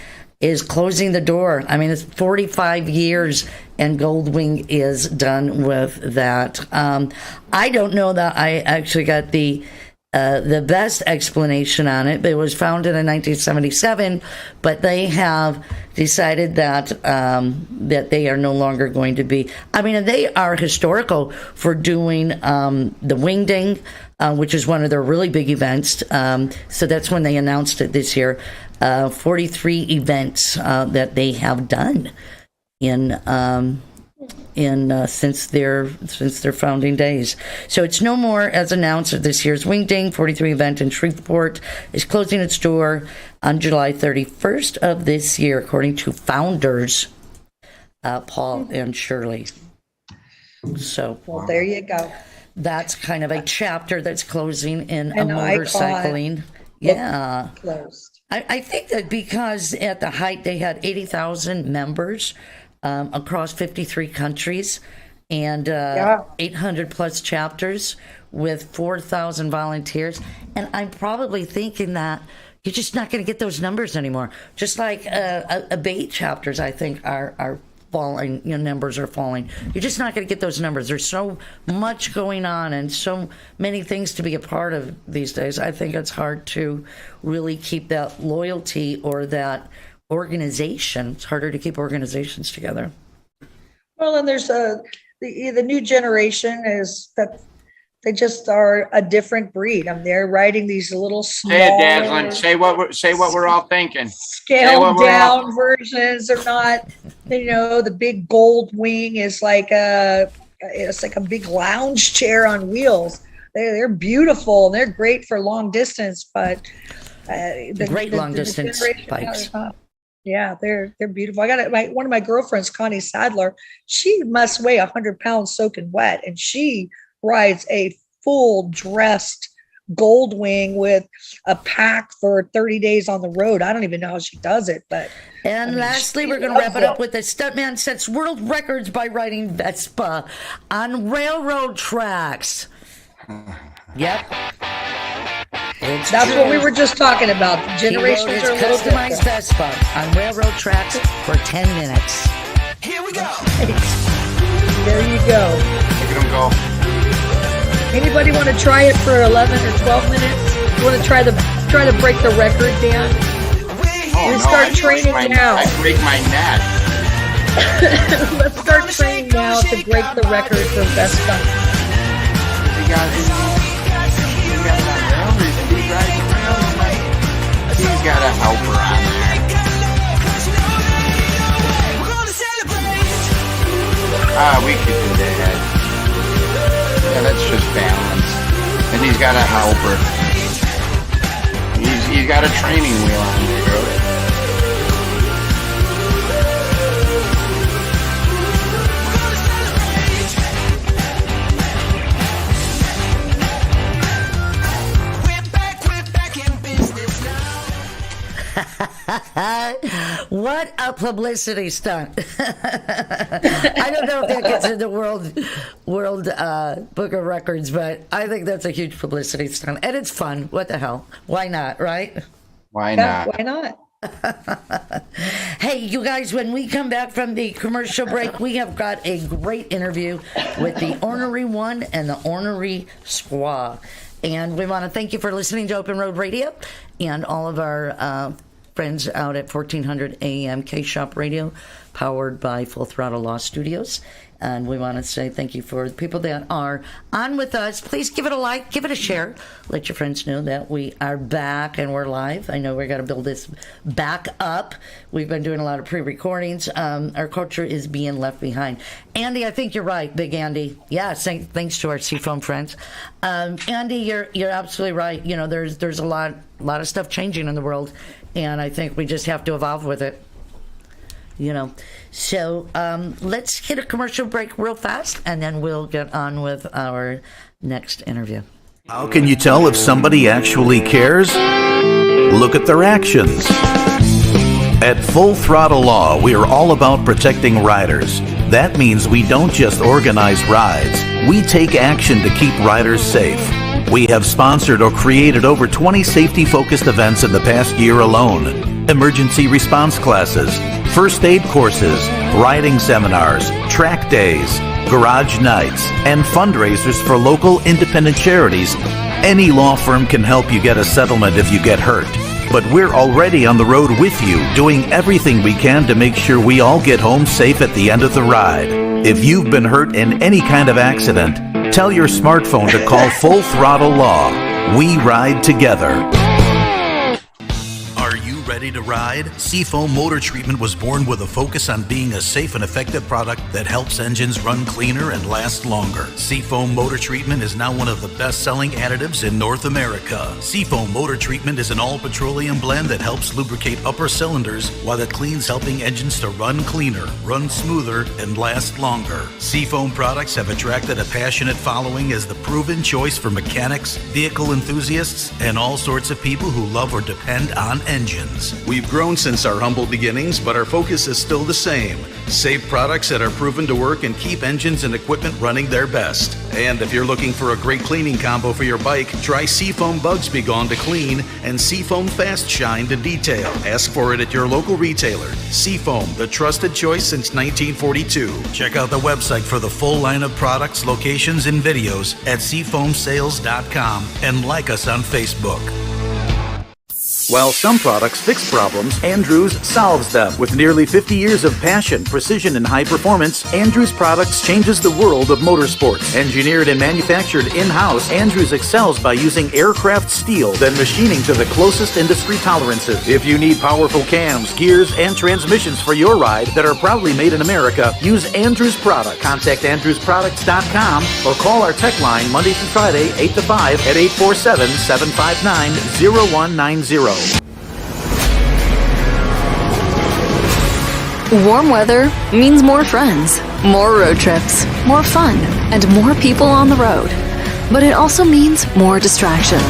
closing the door. I mean, it's 45 years and Goldwing is done with that. I don't know that I actually got the best explanation on it, but it was founded in 1977, but they have decided that that they are no longer going to be. I mean, they are historical for doing the Wingding, which is one of their really big events. So that's when they announced it this year. 43 events that they have done since their founding days. So it's no more, as announced, at this year's Wingding 43 event in Shreveport is closing its door on July 31st of this year, according to founders Paul and Shirley. So, well, there you go. That's kind of a chapter that's closing in a motorcycling. Yeah. Closed. I think that because at the height they had 80,000 members across 53 countries and 800 plus chapters with 4,000 volunteers. And I'm probably thinking that you're just not going to get those numbers anymore. Just like abate chapters, I think, are falling, numbers are falling. You're just not going to get those numbers. There's so much going on and so many things to be a part of these days. I think it's hard to really keep that loyalty or that organization. It's harder to keep organizations together. Well, and there's the new generation is that they just are a different breed. I mean, they're riding these little small. Say it, Dazzlin. Say what we're all thinking. Scaled down versions. They're not. The big Goldwing is like it's like a big lounge chair on wheels. They're beautiful and they're great for long distance, but great long distance bikes. Yeah, they're beautiful. I got one of my girlfriends, Connie Sadler. She must weigh 100 pounds soaking wet, and she rides a full dressed Goldwing with a pack for 30 days on the road. I don't even know how she does it, but. And lastly, we're going to wrap it up with the stuntman sets world records by riding Vespa on railroad tracks. Yep. That's what we were just talking about. The generations are a little customized Vespa on railroad tracks for 10 minutes. Here we go. There you go. Look at them go. Anybody want to try it for 11 or 12 minutes? You want to try to break the record, Dan? Oh, start training now. I break my neck. Let's start training now to break the record for Vespa. He's got a helper on there. We could do that. Yeah, that's just balance. And he's got a helper. He's got a training wheel on there. What a publicity stunt. I don't know if that gets in the World Book of Records, but I think that's a huge publicity stunt. And it's fun. What the hell? Why not, right? Why not? Why not? Hey, you guys, when we come back from the commercial break, we have got a great interview with the Ornery One and the Ornery Squaw. And we want to thank you for listening to Open Road Radio and all of our friends out at 1400 AM K-Shop Radio, powered by Full Throttle Law Studios. And we want to say thank you for the people that are on with us. Please give it a like, give it a share. Let your friends know that we are back and we're live. I know we've got to build this back up. We've been doing a lot of pre-recordings. Our culture is being left behind. Andy, I think you're right, Big Andy. Yes, thanks to our Seafoam friends. Andy, you're absolutely right. There's a lot of stuff changing in the world, and I think we just have to evolve with it. you know. So let's hit a commercial break real fast, and then we'll get on with our next interview. How can you tell if somebody actually cares? Look at their actions. At Full Throttle Law, we are all about protecting riders. That means we don't just organize rides. We take action to keep riders safe. We have sponsored or created over 20 safety-focused events in the past year alone. Emergency response classes, first aid courses, riding seminars, track days, garage nights, and fundraisers for local independent charities. Any law firm can help you get a settlement if you get hurt. But we're already on the road with you, doing everything we can to make sure we all get home safe at the end of the ride. If you've been hurt in any kind of accident, tell your smartphone to call Full Throttle Law. We ride together. Are you ready to ride? Seafoam Motor Treatment was born with a focus on being a safe and effective product that helps engines run cleaner and last longer. Seafoam Motor Treatment is now one of the best-selling additives in North America. Seafoam Motor Treatment is an all-petroleum blend that helps lubricate upper cylinders while it cleans, helping engines to run cleaner, run smoother, and last longer. Seafoam products have attracted a passionate following as the proven choice for mechanics, vehicle enthusiasts, and all sorts of people who love or depend on engines. We've grown since our humble beginnings, but our focus is still the same. Safe products that are proven to work and keep engines and equipment running their best. And if you're looking for a great cleaning combo for your bike, try Seafoam Bugs Be Gone to clean and Seafoam Fast Shine to detail. Ask for it at your local retailer. Seafoam, the trusted choice since 1942. Check out the website for the full line of products, locations, and videos at seafoamsales.com and like us on Facebook. While some products fix problems, Andrews solves them. With nearly 50 years of passion, precision, and high performance, Andrews Products changes the world of motorsports. Engineered and manufactured in-house, Andrews excels by using aircraft steel, then machining to the closest industry tolerances. If you need powerful cams, gears, and transmissions for your ride that are proudly made in America, use Andrews Products. Contact AndrewsProducts.com or call our tech line Monday through Friday, 8 to 5 at 847-759-0190. Warm weather means more friends, more road trips, more fun, and more people on the road. But it also means more distractions.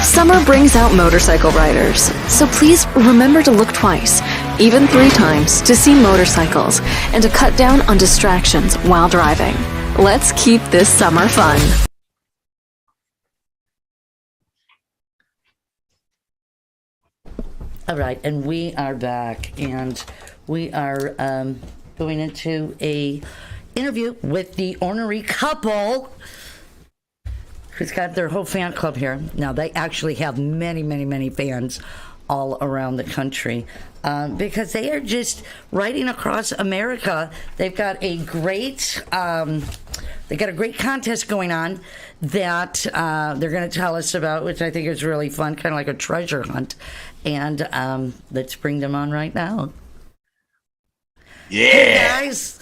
Summer brings out motorcycle riders, so please remember to look twice, even 3 times, to see motorcycles and to cut down on distractions while driving. Let's keep this summer fun. All right, and we are back, and we are going into a interview with the ornery couple who's got their whole fan club here. Now, they actually have many, many, many fans all around the country because they are just riding across America. They've got a great contest going on that they're going to tell us about, which I think is really fun, kind of like a treasure hunt. And let's bring them on right now. Yeah. Hey, guys.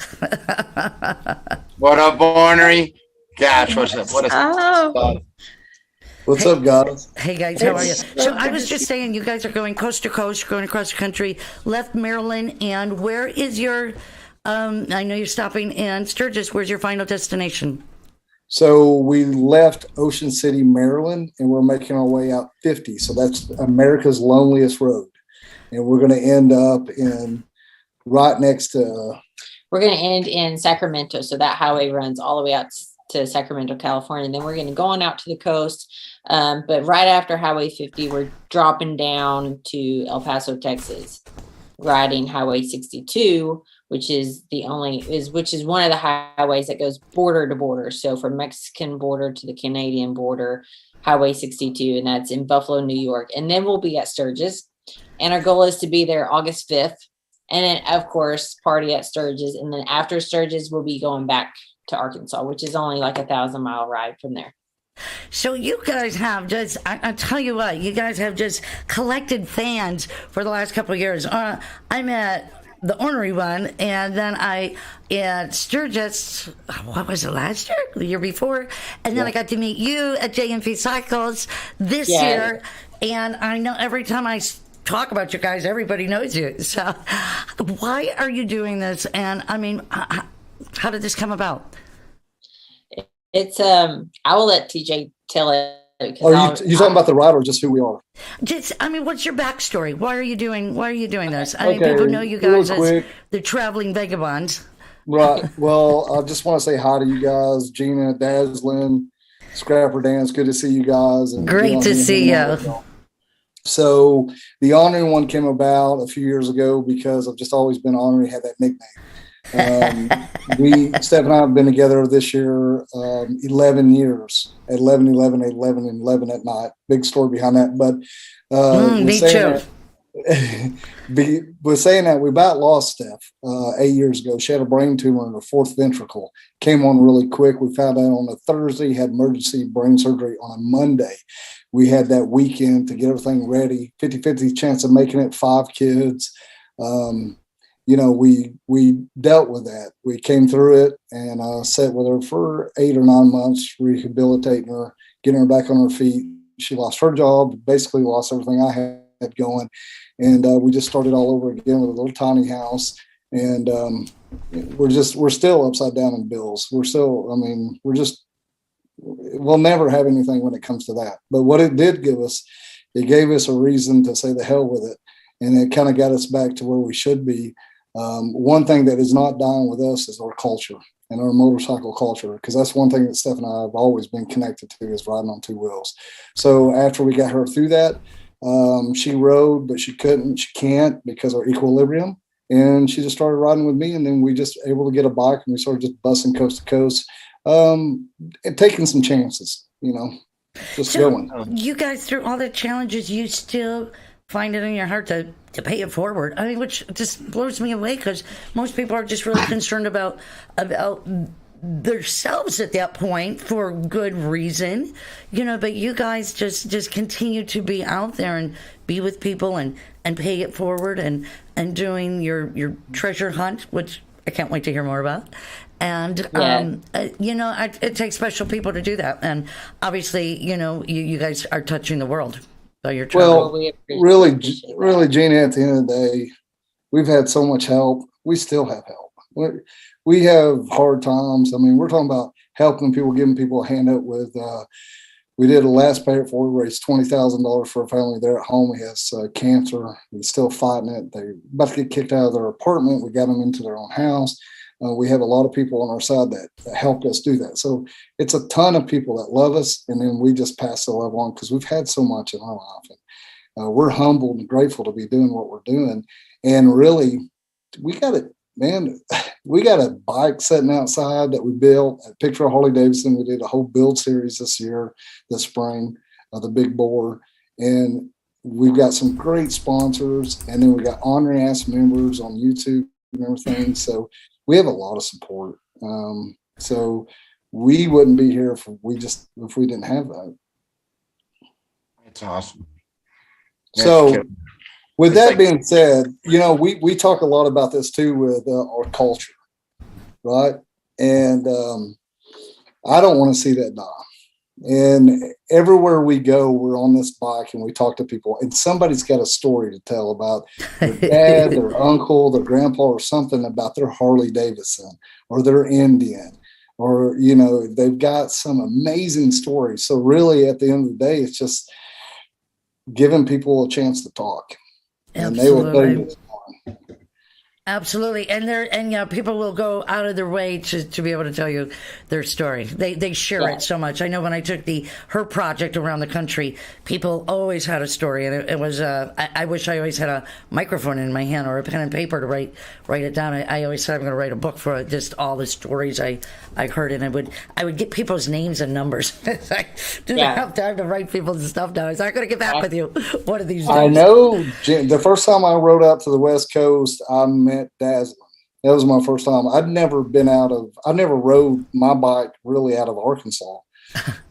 What up, Ornery? Gosh, what's up? What a What's up, guys? Hey, guys, how are you? So I was just saying, you guys are going coast to coast, going across the country, left Maryland, and where is your, I know you're stopping in Sturgis. Where's your final destination? So we left Ocean City, Maryland, and we're making our way out 50. So that's America's loneliest road. And we're going to end up in right next to... We're going to end in Sacramento. So that highway runs all the way out to Sacramento, California. And then we're going to go on out to the coast. But right after Highway 50, we're dropping down to El Paso, Texas, riding Highway 62, which is one of the highways that goes border to border. So from Mexican border to the Canadian border, Highway 62, and that's in Buffalo, New York. And then we'll be at Sturgis. And our goal is to be there August 5th. And then, of course, party at Sturgis. And then after Sturgis, we'll be going back to Arkansas, which is only like 1,000-mile ride from there. So you guys have just, I tell you what, you guys have just collected fans for the last couple of years. I'm at the ornery one, and then at Sturgis, what was it, last year? The year before? And then I got to meet you at JMP Cycles this year. And I know every time I talk about you guys. Everybody knows you. So why are you doing this? And I mean, how did this come about? It's I will let TJ tell it. Are you talking about the ride or just who we are? Just, I mean, what's your backstory? Why are you doing this? I mean, Okay, people know you guys as quick. the traveling vagabonds. Right. Well, I just want to say hi to you guys, Gina, Dazzlin, Scrapper Dan. It's good to see you guys. And Great to see you. So the honorary one came about a few years ago because I've just always been honorary, had that nickname. Steph and I have been together this year 11 years at 11 at night. Big story behind that, but with saying that, we about lost Steph 8 years ago. She had a brain tumor in her fourth ventricle. Came on really quick. We found out on a Thursday, had emergency brain surgery on a Monday. We had that weekend to get everything ready. 50-50 chance of making it, 5 kids. We dealt with that. We came through it and sat with her for 8 or 9 months, rehabilitating her, getting her back on her feet. She lost her job, basically lost everything I had going. And we just started all over again with a little tiny house. And we're still upside down in bills. We'll never have anything when it comes to that. But what it did give us, it gave us a reason to say the hell with it. And it kind of got us back to where we should be. One thing that is not dying with us is our culture and our motorcycle culture, because that's one thing that Steph and I have always been connected to, is riding on 2 wheels. So after we got her through that, she rode, but she can't because of her equilibrium. And she just started riding with me. And then we just able to get a bike and we started just busting coast to coast, and taking some chances, just going. You guys, through all the challenges, you still find it in your heart to pay it forward. I mean, which just blows me away, because most people are just really concerned about themselves at that point for good reason, but you guys just continue to be out there and be with people and pay it forward and doing your treasure hunt, which I can't wait to hear more about. And, it takes special people to do that. And obviously, you guys are touching the world. Well, really, Gina, at the end of the day, we've had so much help. We still have help. We have hard times. I mean, we're talking about helping people, giving people a hand up with, we did a last pay it forward, raised $20,000 for a family there at home. He has cancer. He's still fighting it. They're about to get kicked out of their apartment. We got them into their own house. We have a lot of people on our side that helped us do that. So it's a ton of people that love us, and then we just pass the love on because we've had so much in our life. And we're humbled and grateful to be doing what we're doing. And really, we got a bike sitting outside that we built, a picture of Harley Davidson. We did a whole build series this spring, the Big Bore. And we've got some great sponsors, and then we got honorary ass members on YouTube and everything. So we have a lot of support. So we wouldn't be here if we didn't have that. That's awesome. So with that being said, we talk a lot about this too with our culture, right? And I don't want to see that die. And everywhere we go, we're on this bike and we talk to people, and somebody's got a story to tell about their dad, their uncle, their grandpa, or something about their Harley Davidson or their Indian, or, they've got some amazing stories. So really at the end of the day, it's just giving people a chance to talk. And they will tell you it's fun. Absolutely. And people will go out of their way to be able to tell you their story. They share it so much. I know when I took her project around the country, people always had a story, and it was I wish I always had a microphone in my hand or a pen and paper to write it down. I always said I'm going to write a book for just all the stories I heard, and I would get people's names and numbers. I didn't have time to write people's stuff down. I was not going to get back with you one of these days. I know. The first time I rode out to the West Coast, I met Dazzlin. That was my first time. I never rode my bike really out of Arkansas.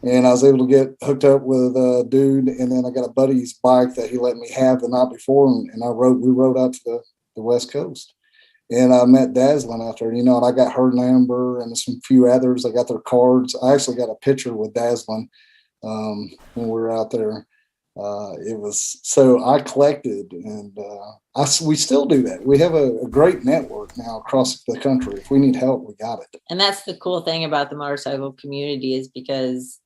And I was able to get hooked up with a dude, and then I got a buddy's bike that he let me have the night before, and we rode out to the West Coast. And I met Dazzlin out there, and I got her number and some few others. I got their cards. I actually got a picture with Dazzlin when we were out there. It was so I collected, and we still do that. We have a great network now across the country. If we need help, we got it. And that's the cool thing about the motorcycle community is because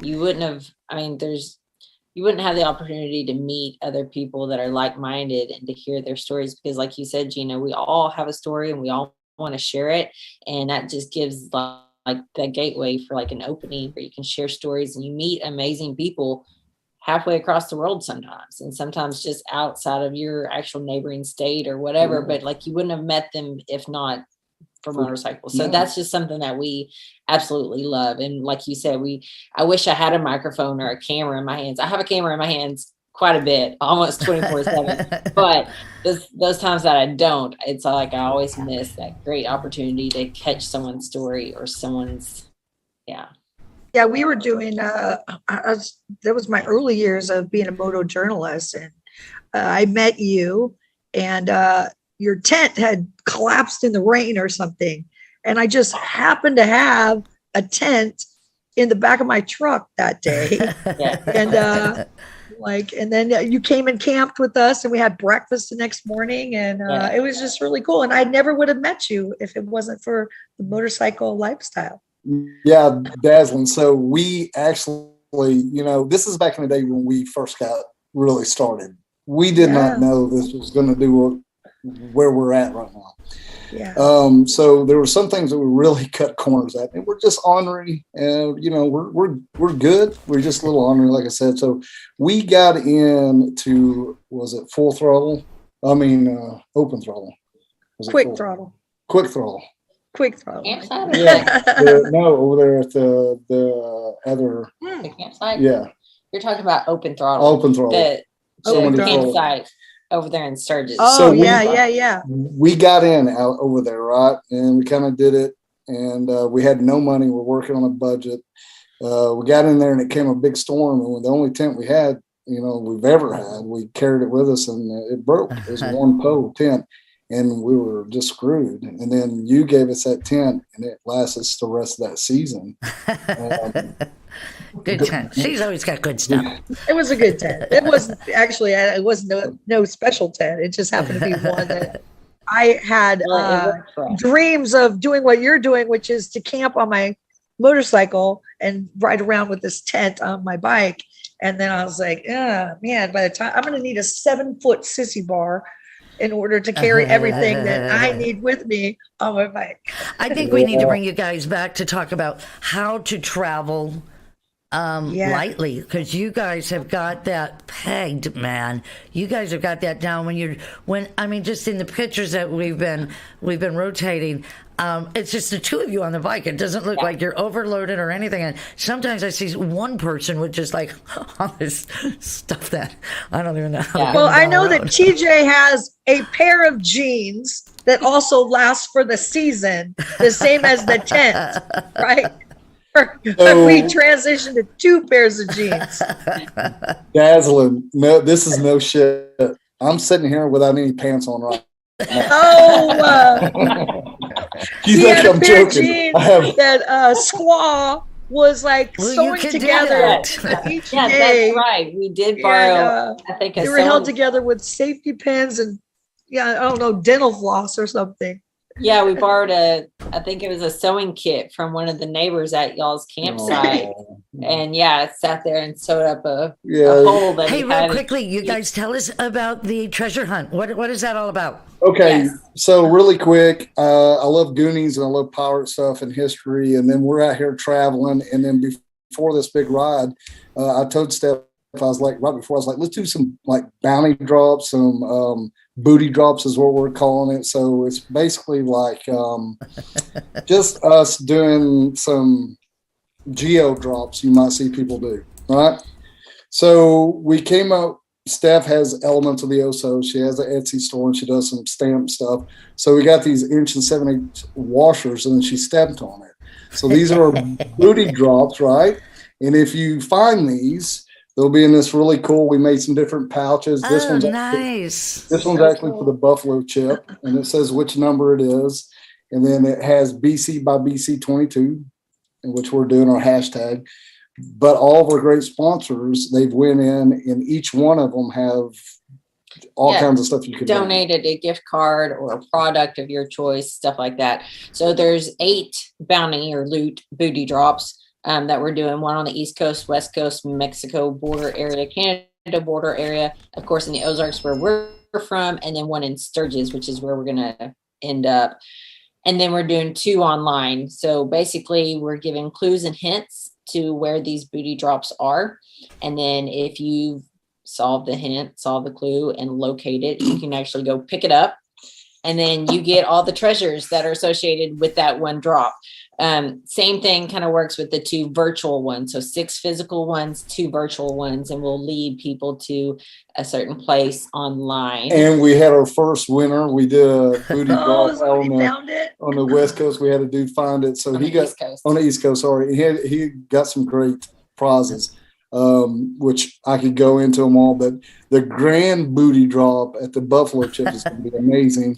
you wouldn't have. I mean, you wouldn't have the opportunity to meet other people that are like-minded and to hear their stories because, like you said, Gina, we all have a story and we all want to share it, and that just gives like the gateway for like an opening where you can share stories and you meet amazing people halfway across the world sometimes, and sometimes just outside of your actual neighboring state or whatever, but like you wouldn't have met them if not for motorcycles. So that's just something that we absolutely love. And like you said, I wish I had a microphone or a camera in my hands. I have a camera in my hands quite a bit, almost 24/7, but those times that I don't, it's like I always miss that great opportunity to catch someone's story or someone's Yeah, we were doing, that was my early years of being a moto journalist. And I met you, and your tent had collapsed in the rain or something. And I just happened to have a tent in the back of my truck that day. And and then you came and camped with us, and we had breakfast the next morning. And it was just really cool. And I never would have met you if it wasn't for the motorcycle lifestyle. Yeah, dazzling. So we actually, this is back in the day when we first got really started. We did not know this was going to do where we're at right now. Yeah. So there were some things that we really cut corners at, and we're just ornery, and we're good. We're just a little ornery, like I said. So we got into, was it full throttle? I mean, open throttle. Quick throttle. Quick throttle. Quick throttle. Campsite? Yeah. No, over there at the other. The campsite? Yeah. You're talking about open throttle. Open throttle. The campsite over there in Sturgis. Oh, so yeah. We got in out over there, right? And we kind of did it. And we had no money. We're working on a budget. We got in there and it came a big storm. And the only tent we had, we've ever had, we carried it with us and it broke. It was a one pole tent. And we were just screwed. And then you gave us that tent, and it lasted us the rest of that season. Good tent. She's always got good stuff. It was a good tent. It was actually, it was no special tent. It just happened to be one that I had dreams of doing what you're doing, which is to camp on my motorcycle and ride around with this tent on my bike. And then I was like, man, by the time I'm going to need a 7-foot sissy bar in order to carry everything that I need with me on my bike. I think we need to bring you guys back to talk about how to travel lightly, because you guys have got that pegged, man. You guys have got that down just in the pictures that we've been rotating. It's just the two of you on the bike. It doesn't look like you're overloaded or anything. And sometimes I see one person with just like all this stuff that I don't even know. Well, I know that TJ has a pair of jeans that also last for the season, the same as the tent, right? We transitioned to 2 pairs of jeans. Dazzling. No, this is no shit. I'm sitting here without any pants on right. You think I'm joking? That Squaw was like sewing together each day. That's right. We did borrow. I think they were held together with safety pins and I don't know, dental floss or something. Yeah, we borrowed I think it was a sewing kit from one of the neighbors at y'all's campsite. And sat there and sewed up a hole. Hey, real quickly, you guys tell us about the treasure hunt. What is that all about? Okay, so really quick, I love Goonies and I love pirate stuff and history. And then we're out here traveling. And then before this big ride, I told Steph, let's do some like bounty drops, some booty drops is what we're calling it. So it's basically like just us doing some geo drops you might see people do, right? So we came up, Steph has elements of the Oso. She has an Etsy store and she does some stamp stuff. So we got these 1 and 7/8 washers and then she stamped on it. So these are booty drops, right? And if you find these, they'll be in this really cool. We made some different pouches. This one's nice. This one's actually for the buffalo chip, and it says which number it is. And then it has BC by BC 22, in which we're doing our hashtag. but all of our great sponsors, they've went in, and each one of them have all kinds of stuff you could donated a gift card or a product of your choice, stuff like that. So there's 8 bounty or loot booty drops that we're doing. One on the East Coast, West Coast, Mexico border area, Canada border area, of course, in the Ozarks where we're from, and then one in Sturgis, which is where we're going to end up. And then we're doing 2 online. So basically we're giving clues and hints to where these booty drops are. And then if you solve the hint, solve the clue, and locate it, you can actually go pick it up. And then you get all the treasures that are associated with that one drop. Same thing kind of works with the 2 virtual ones. So 6 physical ones, 2 virtual ones, and we'll lead people to a certain place online. And we had our first winner. We did a booty drop on the West Coast. We had a dude find it. So he got on the East Coast. Sorry, he got some great prizes, which I could go into them all. But the grand booty drop at the Buffalo Chip is going to be amazing.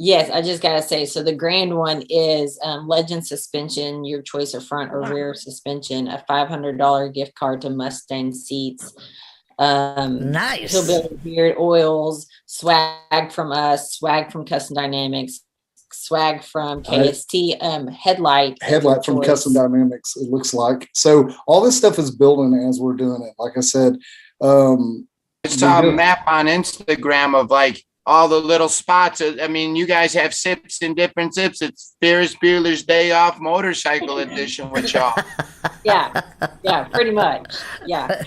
Yes, I just got to say, so the grand one is Legend Suspension, your choice of front or rear suspension, a $500 gift card to Mustang Seats. Nice. Hillbilly Beard Oils, swag from us, swag from Custom Dynamics, swag from KST, headlight from Custom Dynamics, it looks like. So all this stuff is building as we're doing it. Like I said, I saw a map on Instagram of like all the little spots. I mean, you guys have sips and different sips. It's Ferris Bueller's Day Off Motorcycle Edition with y'all. Yeah, pretty much. Yeah.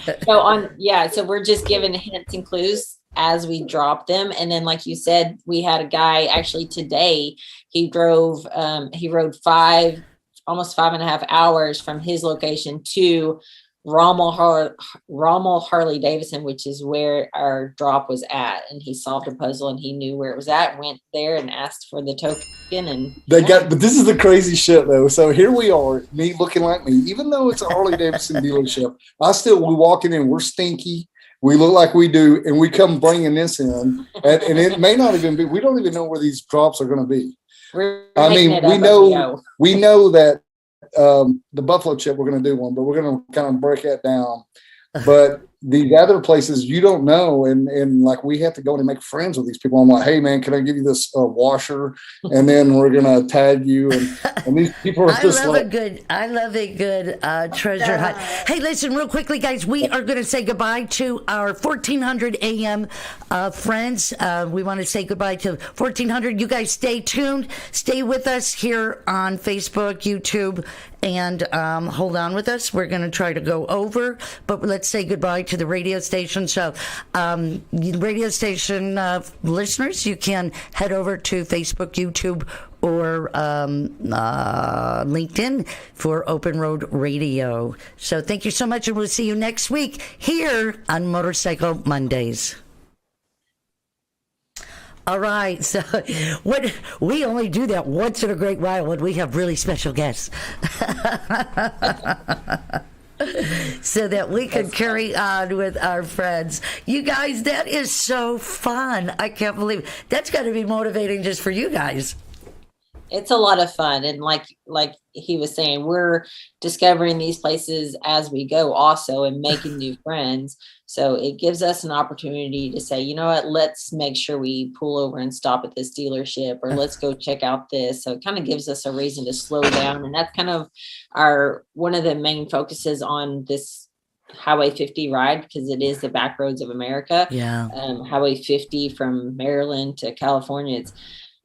So we're just giving hints and clues as we drop them. And then, like you said, we had a guy actually today, he rode almost 5.5 hours from his location to Rommel Harley Davidson, which is where our drop was at, and he solved a puzzle and he knew where it was at, went there and asked for the token, and but this is the crazy shit though. So here we are, me looking like me, even though it's a Harley Davidson dealership, we walking in, we're stinky, we look like we do, and we come bringing this in, and it may not even be, we don't even know where these drops are going to be. We know that the Buffalo Chip, we're going to do one, but we're going to kind of break that down. But these other places you don't know, and like we have to go in and make friends with these people. I'm like, hey man, can I give you this washer? And then we're gonna tag you, and these people are just I love a good treasure hunt. Hey, listen, real quickly, guys, we are going to say goodbye to our 1400 AM friends. We want to say goodbye to 1400. You guys stay tuned, stay with us here on Facebook, YouTube, and hold on with us. We're going to try to go over, but let's say goodbye to the radio station. So radio station listeners, you can head over to Facebook, YouTube, or LinkedIn for Open Road Radio. So thank you so much, and we'll see you next week here on Motorcycle Mondays. All right, so we only do that once in a great while when we have really special guests. So that we can carry on with our friends. You guys, that is so fun. I can't believe it. That's got to be motivating just for you guys. It's a lot of fun. And like he was saying, we're discovering these places as we go also and making new friends. So it gives us an opportunity to say, you know what, let's make sure we pull over and stop at this dealership, or let's go check out this. So it kind of gives us a reason to slow down. And that's kind of one of the main focuses on this Highway 50 ride, because it is the back roads of America. Yeah. Highway 50 from Maryland to California, it's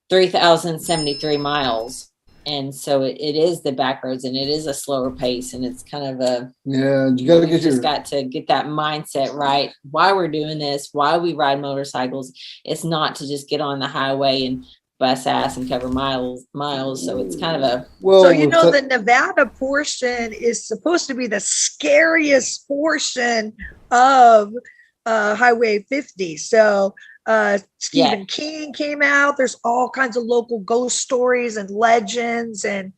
3,073 miles. And so it is the back roads, and it is a slower pace, and it's kind of you got to get that mindset right. Why we're doing this, why we ride motorcycles. It's not to just get on the highway and bust ass and cover miles. So it's kind of the Nevada portion is supposed to be the scariest portion of Highway 50. So Stephen King came out. There's all kinds of local ghost stories and legends and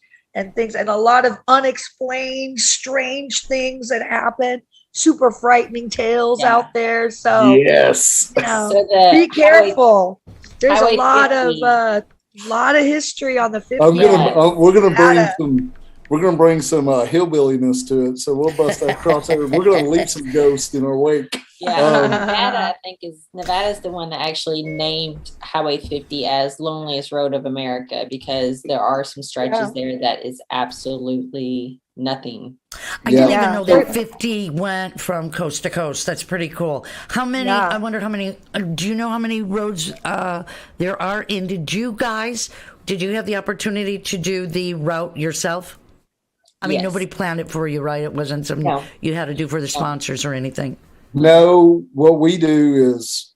things, and a lot of unexplained strange things that happen. Super frightening tales out there. So yes, be careful. There's a lot of history on the 50. We're gonna bring some we're gonna bring some hillbilliness to it. So we'll bust that crossover. We're gonna leave some ghosts in our wake. Yeah, Nevada, I think Nevada's the one that actually named Highway 50 as loneliest road of America, because there are some stretches there that is absolutely nothing. I didn't even know that 50 went from coast to coast. That's pretty cool. How many? I wonder how many. Do you know how many roads there are? And did you have the opportunity to do the route yourself? I mean, nobody planned it for you, right? It wasn't something you had to do for the sponsors or anything. No, what we do is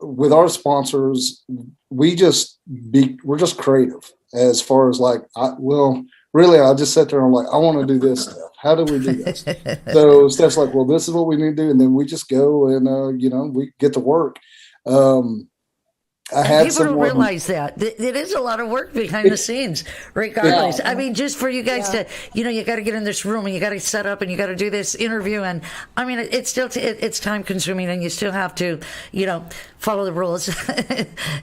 with our sponsors, we're just creative as far as like, really, I just sit there and I'm like, I want to do this stuff. How do we do this? So Steph's like, well, this is what we need to do. And then we just go and, we get to work. People don't realize that it is a lot of work behind the scenes, regardless. I mean, just for you guys to, you got to get in this room and you got to set up and you got to do this interview. And I mean, it's still, it's time consuming and you still have to, follow the rules.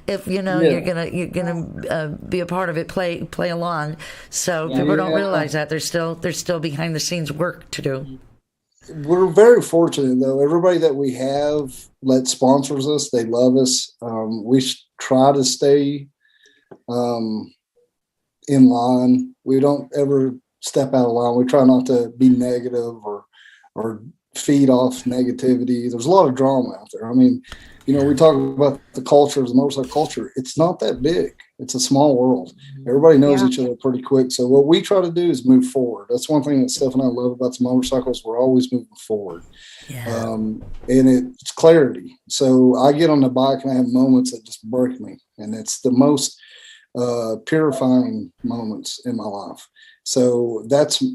If, you're going to be a part of it, play along. So people don't realize that there's still behind the scenes work to do. We're very fortunate, though. Everybody that we have that sponsors us, they love us. We try to stay in line. We don't ever step out of line. We try not to be negative or feed off negativity. There's a lot of drama out there. I mean, we talk about the culture, the motorcycle culture. It's not that big. It's a small world. Everybody knows each other pretty quick. So what we try to do is move forward. That's one thing that Steph and I love about the motorcycles. We're always moving forward. Yeah. And it's clarity. So I get on the bike and I have moments that just break me. And it's the most purifying moments in my life. So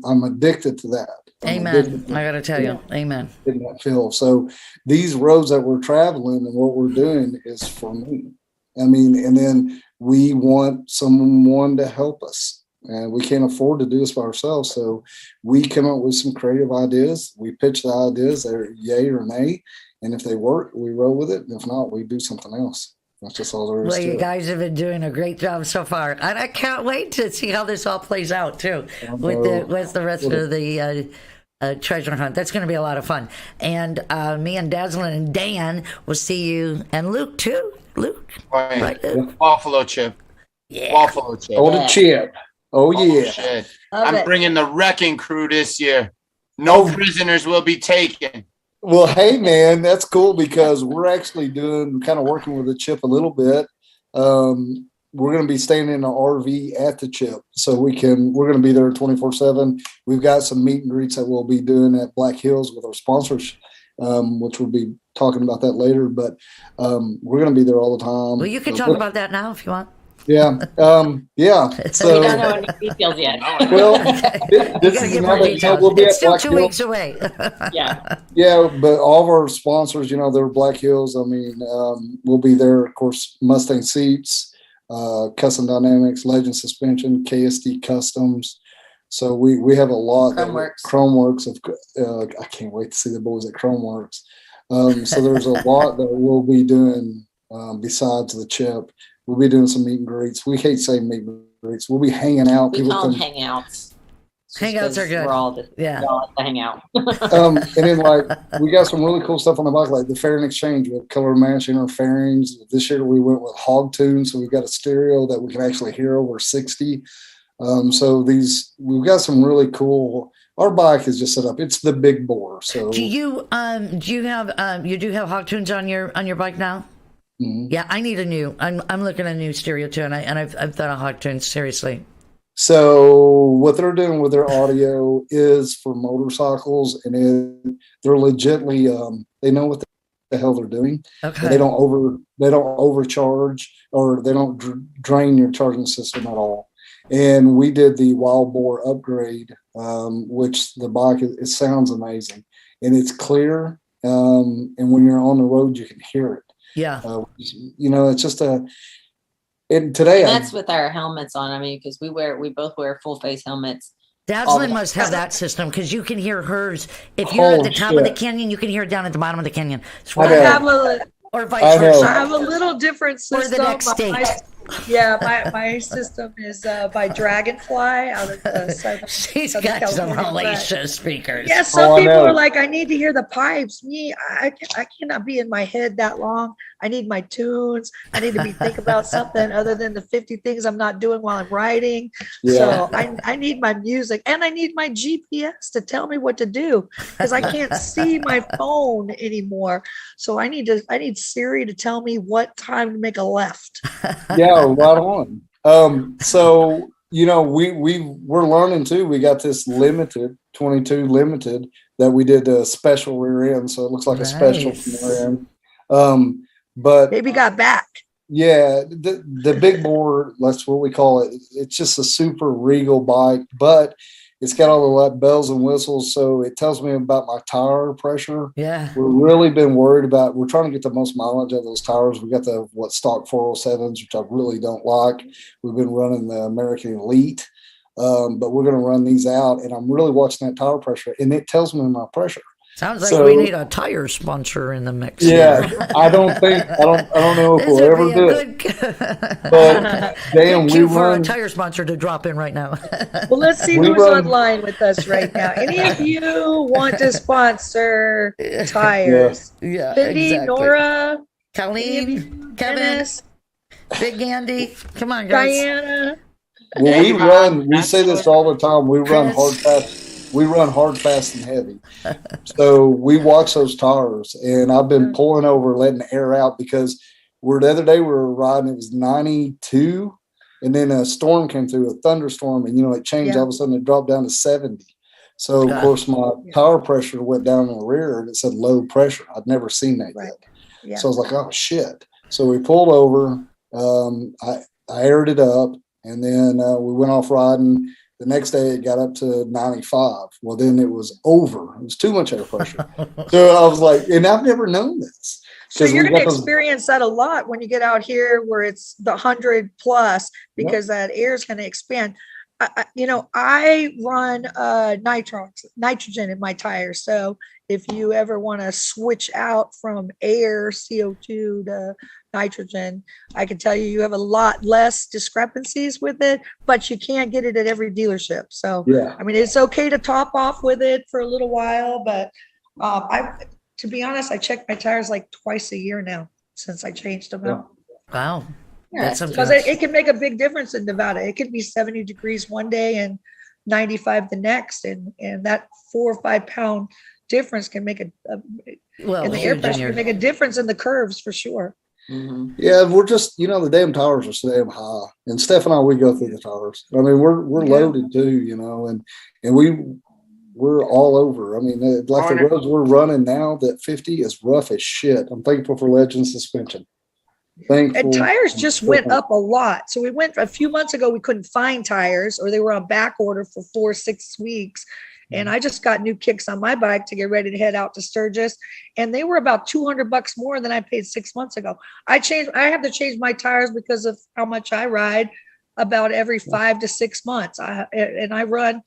I'm addicted to that. Amen. I got to tell you, amen. In that feel. So these roads that we're traveling and what we're doing is for me. I mean, and then we want someone to help us, and we can't afford to do this by ourselves. So we come up with some creative ideas. We pitch the ideas. They're yay or nay. And if they work, we roll with it. And if not, we do something else. That's just all there is to it. Well, you guys have been doing a great job so far. And I can't wait to see how this all plays out, too, with the rest of the treasure hunt. That's going to be a lot of fun. And me and Dazzlin and Dan will see you, and Luke, too. Luke. Right, Luke? Buffalo Chip. Yeah. Buffalo Chip. Oh, the Chip. Oh, yeah. Shit. I'm bringing the wrecking crew this year. No prisoners will be taken. Well, hey, man, that's cool because we're actually working with the Chip a little bit. We're going to be staying in an RV at the Chip, so we're going to be there 24/7. We've got some meet and greets that we'll be doing at Black Hills with our sponsors, which we'll be talking about that later. But we're going to be there all the time. Well, you can talk about that now if you want. Yeah. Yeah. So we don't know any details yet. Well, this is another. We'll be it's at still Black 2 Hills. weeks away. Yeah, but all of our sponsors, they're Black Hills. I mean, we'll be there. Of course, Mustang Seats, Custom Dynamics, Legend Suspension, KSD Customs. So we have a lot. Chromeworks I can't wait to see the boys at Chromeworks. So there's a lot that we'll be doing besides the Chip. We'll be doing some meet and greets. We hate saying meet and greets. We'll be hanging out. We call them hangouts. Hangouts are good. We're all just hang out. And then we got some really cool stuff on the bike, like the Fairing Exchange with color matching our fairings. This year we went with Hog Tune, so we've got a stereo that we can actually hear over 60. So we've got some really cool. Our bike is just set up. It's the big bore. So do you have Hog Tunes on your bike now? Mm-hmm. Yeah, I need a new. I'm looking at a new stereo too, and I've thought of Hog Tunes seriously. So what they're doing with their audio is for motorcycles, and they're legitly they know what the hell they're doing. Okay. They don't overcharge, or they don't drain your charging system at all. And we did the Wild Boar upgrade, which the bike it sounds amazing, and it's clear. And when you're on the road, you can hear it. Yeah. It's just and today that's with our helmets on. I mean, because we both wear full face helmets. Dazzlin must have that system because you can hear hers. If you're at the top of the canyon, you can hear it down at the bottom of the canyon. I have or vice versa. I have a little different system. Or the next state. Yeah, my system is by Dragonfly out of She's Southern got some California, hellacious speakers. yeah, some I people know. are like, I need to hear the pipes. Me, I cannot be in my head that long. I need my tunes. I need to be thinking about something other than the 50 things I'm not doing while I'm writing. So I need my music, and I need my GPS to tell me what to do, because I can't see my phone anymore. So I need Siri to tell me what time to make a left. Yeah, right on. So we're learning too. We got this limited 22 limited that we did a special rear end, so it looks like a special rear end. But Maybe got back. yeah, the big bore, that's what we call it. It's just a super regal bike, but it's got all the like bells and whistles, so it tells me about my tire pressure. Yeah. We've really been worried about, we're trying to get the most mileage out of those tires. We got the stock 407s, which I really don't like. We've been running the American Elite, but we're going to run these out, and I'm really watching that tire pressure, and it tells me my pressure. Sounds like we need a tire sponsor in the mix. Yeah, here. I don't know if This we'll would ever be a do it. good- But damn, Good we cue for a run. tire sponsor to drop in right now. Well, let's see We who's run- online with us right now. Any of you want to sponsor tires? Yeah, Cindy, exactly. Nora, any of Colleen, you, Kevin, Dennis, Big Andy, come on, guys. Diana. Well, we say this all the time. We run Chris. hard, fast. We run hard, fast, and heavy. So we watch those tires, and I've been pulling over, letting the air out, because the other day we were riding, it was 92, and then a storm came through, a thunderstorm, and it changed. Yeah. All of a sudden it dropped down to 70. So of Yeah. course my tire pressure went down in the rear, and it said low pressure. I'd never seen that Right. yet. Yeah. So I was like, oh shit. So we pulled over. I aired it up, and then we went off riding. The next day it got up to 95. Well, then it was over. It was too much air pressure. So I was like, and I've never known this. So 'Cause you're we going to got those- experience that a lot when you get out here where it's the 100 plus, because that air is going to expand. I run nitrogen in my tires. So if you ever want to switch out from air, CO2 to nitrogen, I can tell you have a lot less discrepancies with it, but you can't get it at every dealership. So, Yeah. I mean, it's okay to top off with it for a little while, but to be honest, I check my tires like twice a year now since I changed them out. Wow. Yeah, That's some because good- it can make a big difference in Nevada. It could be 70 degrees one day and 95 the next, and that 4 or 5 pound difference can make Well, in the air huge in pressure your- can make a difference in the curves for sure. Mhm. Yeah, we're just, the damn tires are so damn high. And Steph and I, we go through the tires. I mean, we're Yeah. loaded too, and we're all over. I mean, like the roads we're running now, that 50 is rough as shit. I'm thankful for Legend suspension. Thankful. And tires just went up a lot. So we went a few months ago, we couldn't find tires, or they were on back order for 4-6 weeks. And I just got new kicks on my bike to get ready to head out to Sturgis, and they were about $200 more than I paid 6 months ago. I have to change my tires because of how much I ride, about every 5 to 6 months. I run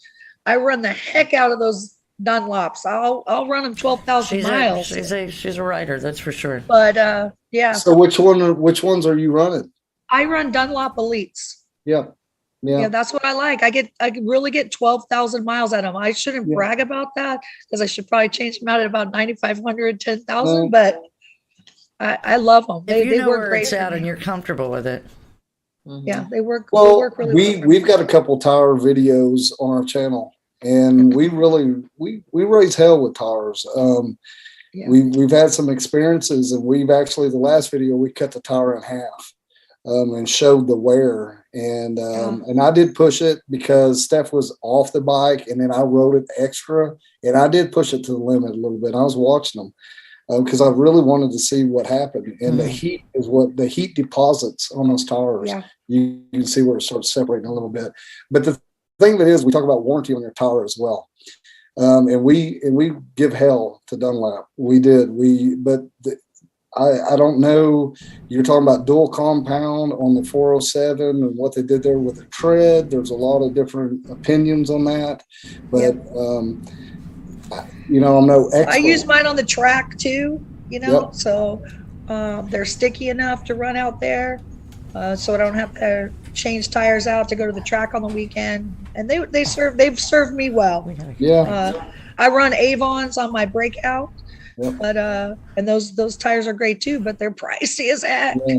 the heck out of those Dunlops. I'll run them 12,000 miles. She's a rider, that's for sure. But yeah, So which ones are you running? I run Dunlop Elites. Yeah. Yeah, that's what I like. I really get 12,000 miles out of them. I shouldn't brag about that, because I should probably change them out at about 9,500, 10,000. But I love them. If you They know work where great. it's for at me. and you're comfortable with it. Yeah, they work. They Well, work really well. we've got a couple tire videos on our channel, and we raise hell with tires. Yeah. We've had some experiences, and we've actually, the last video, we cut the tire in half and showed the wear, and I did push it because Steph was off the bike, and then I rode it extra, and I did push it to the limit a little bit. I was watching them because I really wanted to see what happened, and the heat is what the heat deposits on those tires. Yeah. You can see where it starts separating a little bit. But the thing that is, we talk about warranty on your tire as well. And we give hell to Dunlop. We did. I don't know. You're talking about dual compound on the 407 and what they did there with the tread. There's a lot of different opinions on that, but I'm no expert. I use mine on the track too. Yep. So they're sticky enough to run out there. so I don't have to change tires out to go to the track on the weekend. And they've served me well. Yeah. I run Avons on my Breakout, Yep. but and those tires are great too, but they're pricey as heck. Yeah.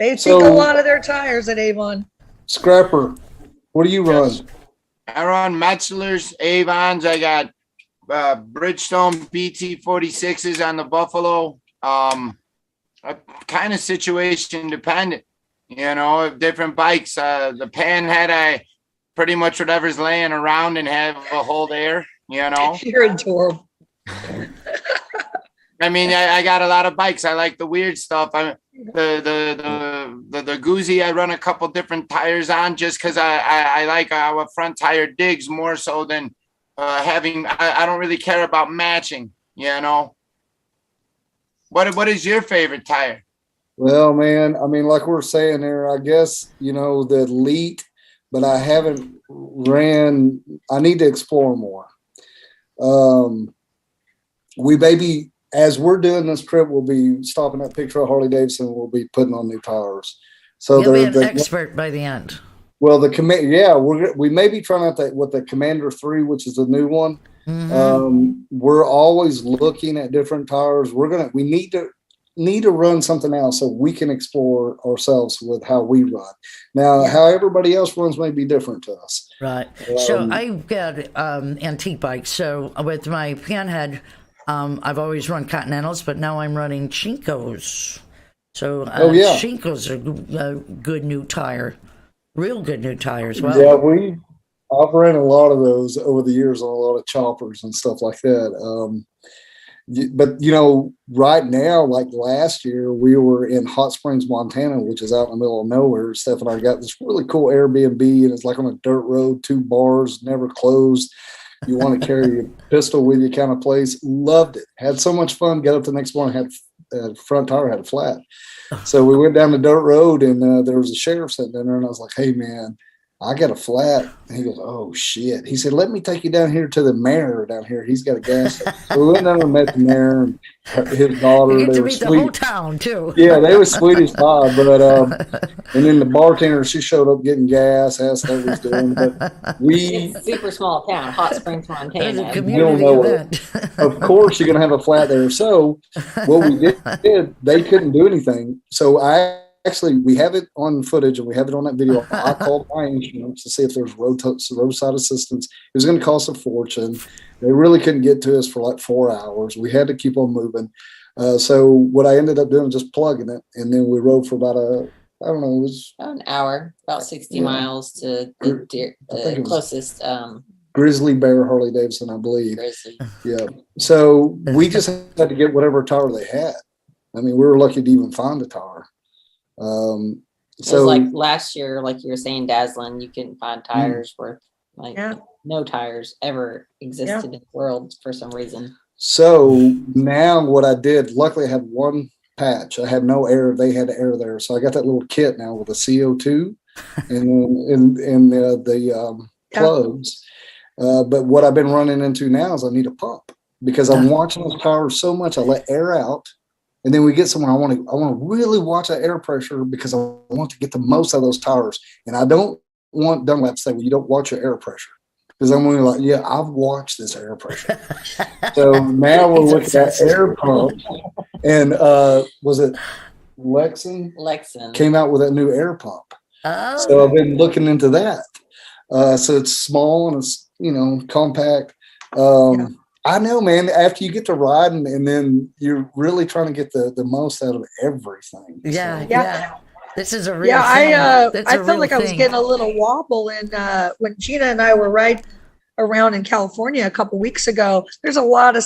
They take So- a lot of their tires at Avon. Scrapper, what do you run? I run Metzler's, Avons. I got Bridgestone BT46s on the Buffalo. Kind of situation dependent, different bikes. The Panhead, I pretty much whatever's laying around and have a hold air, You're adorable. I mean, I got a lot of bikes. I like the weird stuff. The Guzzi, I run a couple different tires on just because I like how a front tire digs more so than having. I don't really care about matching. What is your favorite tire? Well, man, I mean, like we're saying there, I guess, the Elite, but I haven't ran. I need to explore more. We maybe, as we're doing this trip, we'll be stopping at Picture Harley Davidson. We'll be putting on new tires. So You'll be an expert by the end. Well, we may be trying out the Commander 3, which is the new one. Mm-hmm. We're always looking at different tires. We need to run something else so we can explore ourselves with how we run. Now, how everybody else runs may be different to us. Right. So I've got antique bikes. So with my Panhead, I've always run Continentals, but now I'm running Chinkos. So Chinkos are a good new tire. Real good new tire as well. Yeah, I've ran a lot of those over the years on a lot of choppers and stuff like that. But right now, like last year, we were in Hot Springs, Montana, which is out in the middle of nowhere. Steph and I got this really cool Airbnb, and it's like on a dirt road, 2 bars, never closed. You want to carry your pistol with you kind of place. Loved it. Had so much fun. Got up the next morning, had front tire had a flat. So we went down the dirt road, and there was a sheriff sitting in there, and I was like, "Hey, man, I got a flat." And he goes, "Oh, shit." He said, "Let me take you down here to the mayor down here. He's got a gas station." So we went down and met the mayor and his daughter. You get They to were meet the sweet. whole town, too. Yeah, they were sweet as pie. But and then the bartender, she showed up getting gas, asked how we was doing. But It's a super small town, Hot Springs, It's a Montana. community know event. of course, you're going to have a flat there. So what we did, they couldn't do anything. So we have it on footage and we have it on that video. I called my insurance to see if there's roadside assistance. It was going to cost a fortune. They really couldn't get to us for like 4 hours. We had to keep on moving. So what I ended up doing was just plugging it. And then we rode for about it was About an hour, about 60 miles to the closest Grizzly Bear Harley Davidson, I believe. Grizzly. Yeah. So we just had to get whatever tire they had. I mean, we were lucky to even find a tire. So like last year, like you were saying, Dazzlin, you couldn't find tires worth no tires ever existed in the world for some reason. So now what I did, luckily I had one patch. I had no air. They had air there. So I got that little kit now with a CO2 and the plugs. But what I've been running into now is I need a pump because I'm watching those tires so much. I let air out. And then we get somewhere. I want to really watch that air pressure because I want to get the most out of those tires. And I don't want Dunlap to say, "Well, you don't watch your air pressure," because I'm really like, "Yeah, I've watched this air pressure." So now we're looking at air pump, and was it Lexan? Lexan Came out with a new air pump. Oh. So I've been looking into that. So it's small and it's compact. I know, man, after you get to riding and then you're really trying to get the most out of everything. Yeah. This is a real thing. That's I a felt real like I was thing. getting a little wobble when Gina and I were riding around in California a couple weeks ago. There's a lot of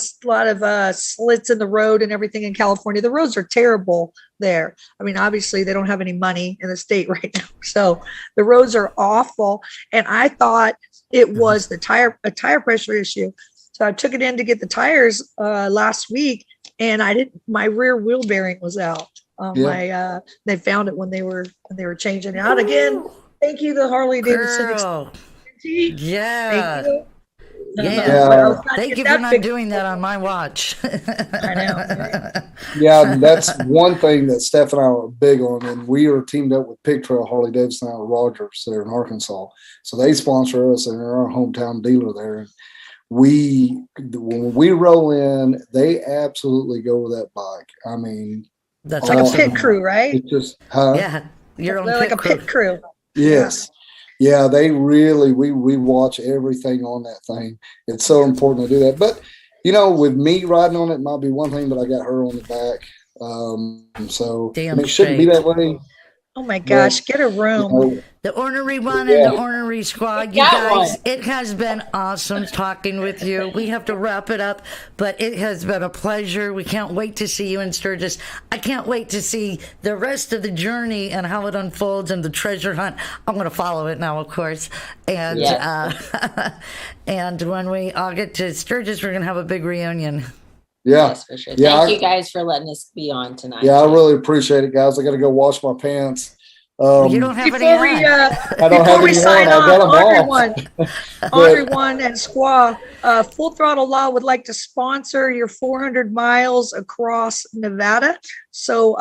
slits in the road and everything in California. The roads are terrible there. I mean, obviously they don't have any money in the state right now. So the roads are awful. And I thought it was a tire pressure issue. So I took it in to get the tires last week, and my rear wheel bearing was out. They found it when they were changing it out again. Thank you, the Harley Davidson. Yeah. Thank you. Yeah. Thank you for not doing that on my watch. I know. Yeah, that's one thing that Steph and I are big on, and we are teamed up with Pig Trail Harley Davidson out of Rogers there in Arkansas. So they sponsor us, and they're our hometown dealer there. When we roll in, they absolutely go with that bike. I mean, that's like a pit crew, right? It's just, huh? Yeah, you're on They're like a pit crew. Yes. Yeah, they really, we watch everything on that thing. It's so important to do that. But, with me riding on it might be one thing, but I got her on the back. So it shouldn't be that way. Oh my gosh, get a room. The Ornery One and the Ornery Squad. You guys, it has been awesome talking with you. We have to wrap it up, but it has been a pleasure. We can't wait to see you in Sturgis. I can't wait to see the rest of the journey and how it unfolds and the treasure hunt. I'm going to follow it now, of course. And and when we all get to Sturgis, we're going to have a big reunion. Yeah. Yes, for sure. Thank you guys for letting us be on tonight. Yeah, I really appreciate it, guys. I got to go wash my pants. You don't have any I don't have any sign on. I got them Andre One and Squaw, Full Throttle Law would like to sponsor your 400 miles across Nevada. So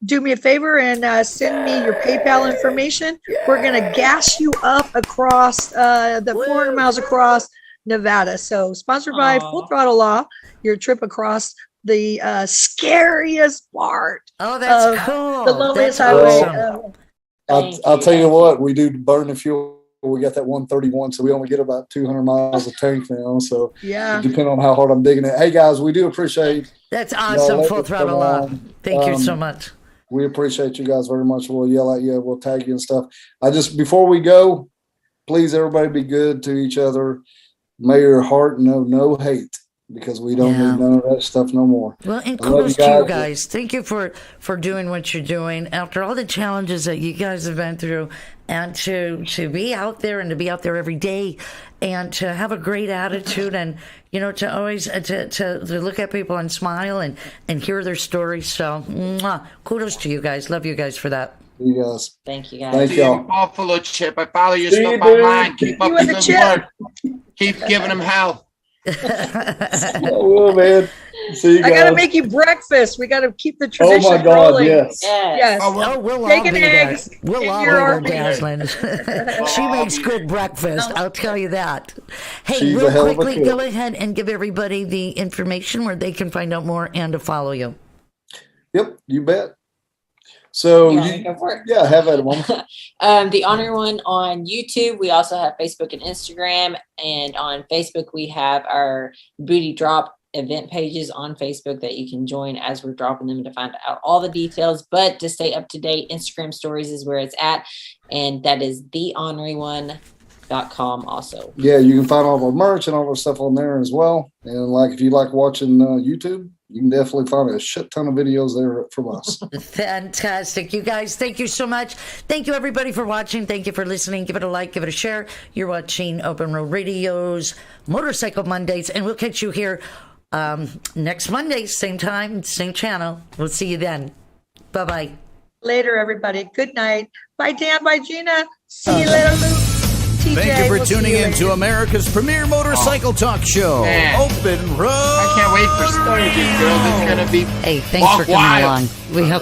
do me a favor and send me your PayPal information. We're going to gas you up across the 400 miles across Nevada. So sponsored by Full Throttle Law, your trip across the scariest part. Oh, that's cool. The loneliest highway. I'll tell you what, we do burn the fuel. We got that 131, so we only get about 200 miles a tank now. So depending on how hard I'm digging it. Hey guys, we do appreciate. That's awesome, Full Throttle Law. Thank you so much. We appreciate you guys very much. We'll yell at you, we'll tag you and stuff. Before we go, please everybody be good to each other. May your heart know no hate, because we don't need none of that stuff no more. Well, and kudos to you guys. Thank you for doing what you're doing after all the challenges that you guys have been through, and to be out there and to be out there every day and to have a great attitude and, to always to look at people and smile and hear their stories. So kudos to you guys. Love you guys for that. You guys. Thank you guys. Thank y'all. Buffalo Chip. I follow your stuff online. Keep up the good work. Keep giving them hell. Oh man, see you guys. I gotta make you breakfast. We gotta keep the tradition. Oh my God, rolling. yes. We'll Take all an be egg. there. We'll all be there, Daslin. She makes good breakfast. I'll tell you that. Hey, She's real quickly, go ahead and give everybody the information where they can find out more and to follow you. Yep, you bet. So have at it, Mama. The Honor One on YouTube. We also have Facebook and Instagram, and on Facebook we have our Booty Drop event pages on Facebook that you can join as we're dropping them to find out all the details. But to stay up to date, Instagram stories is where it's at, and that is thehonoryone.com also. Yeah, you can find all of our merch and all of our stuff on there as well. And if you like watching YouTube, you can definitely find a shit ton of videos there from us. Fantastic. You guys, thank you so much. Thank you, everybody, for watching. Thank you for listening. Give it a like. Give it a share. You're watching Open Road Radio's Motorcycle Mondays, and we'll catch you here next Monday, same time, same channel. We'll see you then. Bye-bye. Later, everybody. Good night. Bye, Dan. Bye, Gina. See you later, Luke. TJ, Thank you for tuning in to America's premier motorcycle talk show, Open Road. I can't wait for Sturgis, girls. It's gonna be Hey, thanks for coming along. We hope